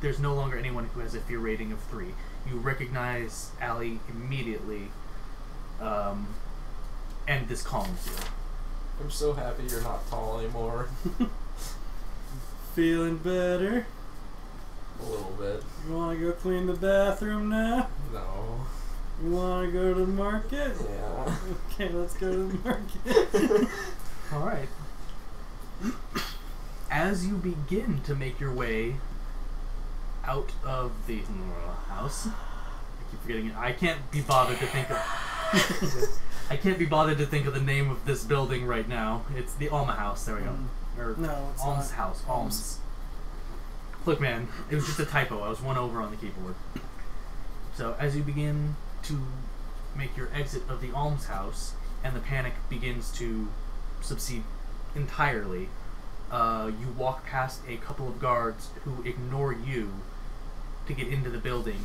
there's no longer anyone who has a fear rating of 3. You recognize Allie immediately, and this calms you. I'm so happy you're not tall anymore. Feeling better? A little bit. You wanna go clean the bathroom now? No. You wanna go to the market? Yeah. Okay, let's go to the market. All right. As you begin to make your way out of the house, I keep forgetting it. I can't be bothered to think of. I can't be bothered to think of the name of this building right now. It's the Alma House. There we go. Or No, it's Alms not. House. Alms. Look, man, it was just a typo. I was one over on the keyboard. So as you begin to make your exit of the Alms House, and the panic begins to subside entirely, you walk past a couple of guards who ignore you to get into the building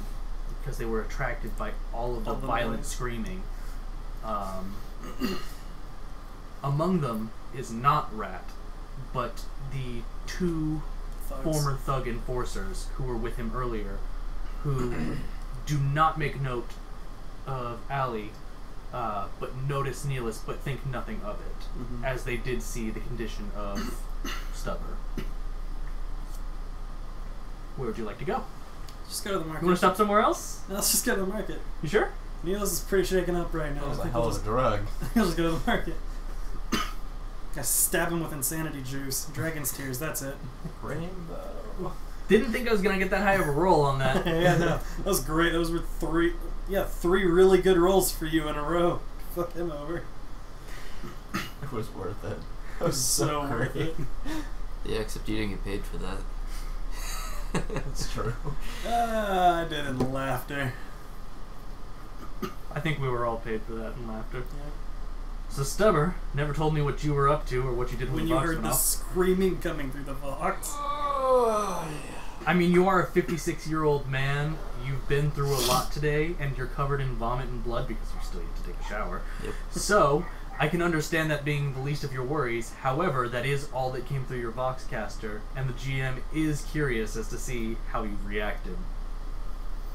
because they were attracted by all of the All the violent noise. screaming. Among them is not Rat, but the 2 Thugs. former thug enforcers who were with him earlier, who do not make note of Allie, but notice Neelis, but think nothing of it, as they did see the condition of Stubber. Where would you like to go? Just go to the market. You want to stop somewhere else? No, let's just go to the market. You sure? Neil's is pretty shaken up right now. That was I a think hell we'll of a just, drug. we'll just go to the market. I stab him with insanity juice. Dragon's tears, that's it. Rainbow. Didn't think I was gonna get that high of a roll on that. Yeah, no. That was great. Those were 3 really good rolls for you in a row. Fuck him over. It was worth it. It It was so worth great. it. Yeah, except you didn't get paid for that. It's true. I did in laughter. I think we were all paid for that in laughter. Yeah. So Stubber never told me what you were up to or what you did when When the you box heard went the off. screaming coming through the box. Oh, I mean, you are a 56-year-old man. You've been through a lot today, and you're covered in vomit and blood because you still need to take a shower. Yep. So, I can understand that being the least of your worries. However, that is all that came through your Voxcaster, and the GM is curious as to see how you've reacted.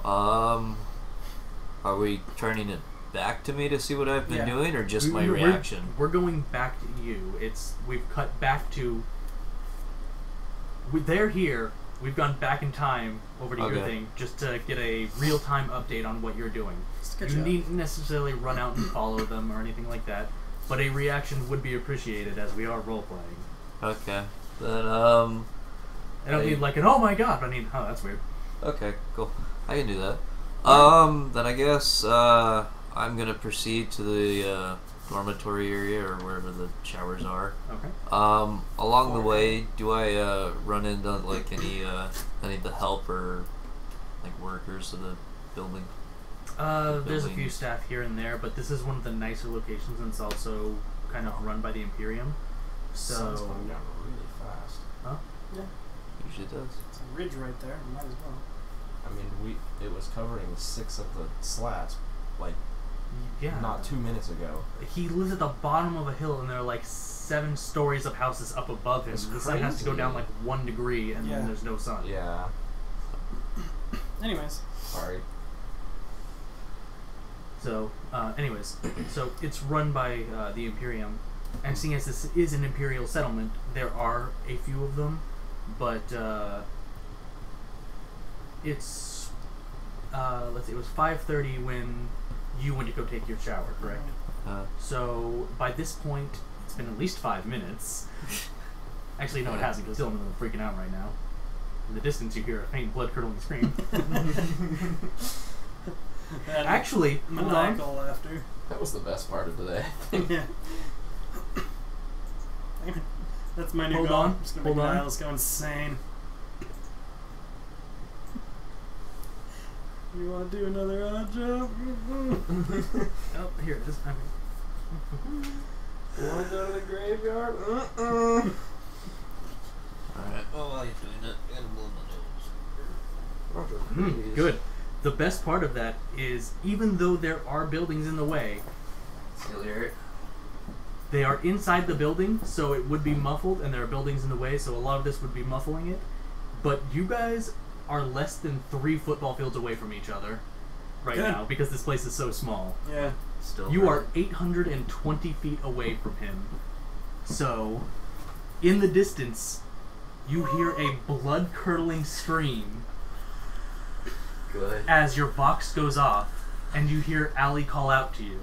Are we turning it back to me to see what I've been Yeah. doing, or just my We're- reaction? We're going back to you. We've cut back to. They're here. We've gone back in time over to your Okay. thing just to get a real-time update on what you're doing. Just catch You up. needn't necessarily run out and follow them or anything like that, but a reaction would be appreciated as we are role-playing. Okay. Then, I don't need like an, oh my god, I mean, oh, that's weird. okay, cool. I can do that. Then I guess, I'm gonna proceed to the, dormitory area, or wherever the showers are. Okay. Along the way, do I, run into, like, any of the help or, like, workers of the building? There's a few buildings. staff here and there, but this is one of the nicer locations, and it's also kind of run by the Imperium. So Sun's going down really fast. Yeah. Usually does. It's a ridge right there. Might as well. I mean, it was covering 6 of the slats, like, yeah, not 2 minutes ago. he lives at the bottom of a hill, and there are like 7 stories of houses up above him. It's The sun has to go crazy. down like 1 degree, and Yeah. then there's no sun. Yeah. Anyways. Sorry. So, so it's run by the Imperium, and seeing as this is an Imperial settlement, there are a few of them, but it's let's see, it was 5:30 when you went to go take your shower, correct? So by this point, it's been at least 5 minutes. Actually, no, it hasn't, because Dylan is freaking out right now. In the distance, you hear a faint, blood-curdling scream. And Actually, hold on. maniacal laughter. That was the best part of today. Yeah. That's my new Hold goal. on, I'm just gonna hold make on. Niles go insane. You want to do another odd job? Oh, here it is. Okay. Want to go to the graveyard? Alright, well, while you're doing that, I'm gonna blow my nose. Roger, please. Good. The best part of that is, even though there are buildings in the way, Still hear it? they are inside the building, so it would be muffled, and there are buildings in the way, so a lot of this would be muffling it. But you guys are less than 3 football fields away from each other right Good. now, because this place is so small. Yeah. Still You heard are 820 feet away from him. So, in the distance, you hear a blood-curdling scream Good. as your box goes off, and you hear Allie call out to you.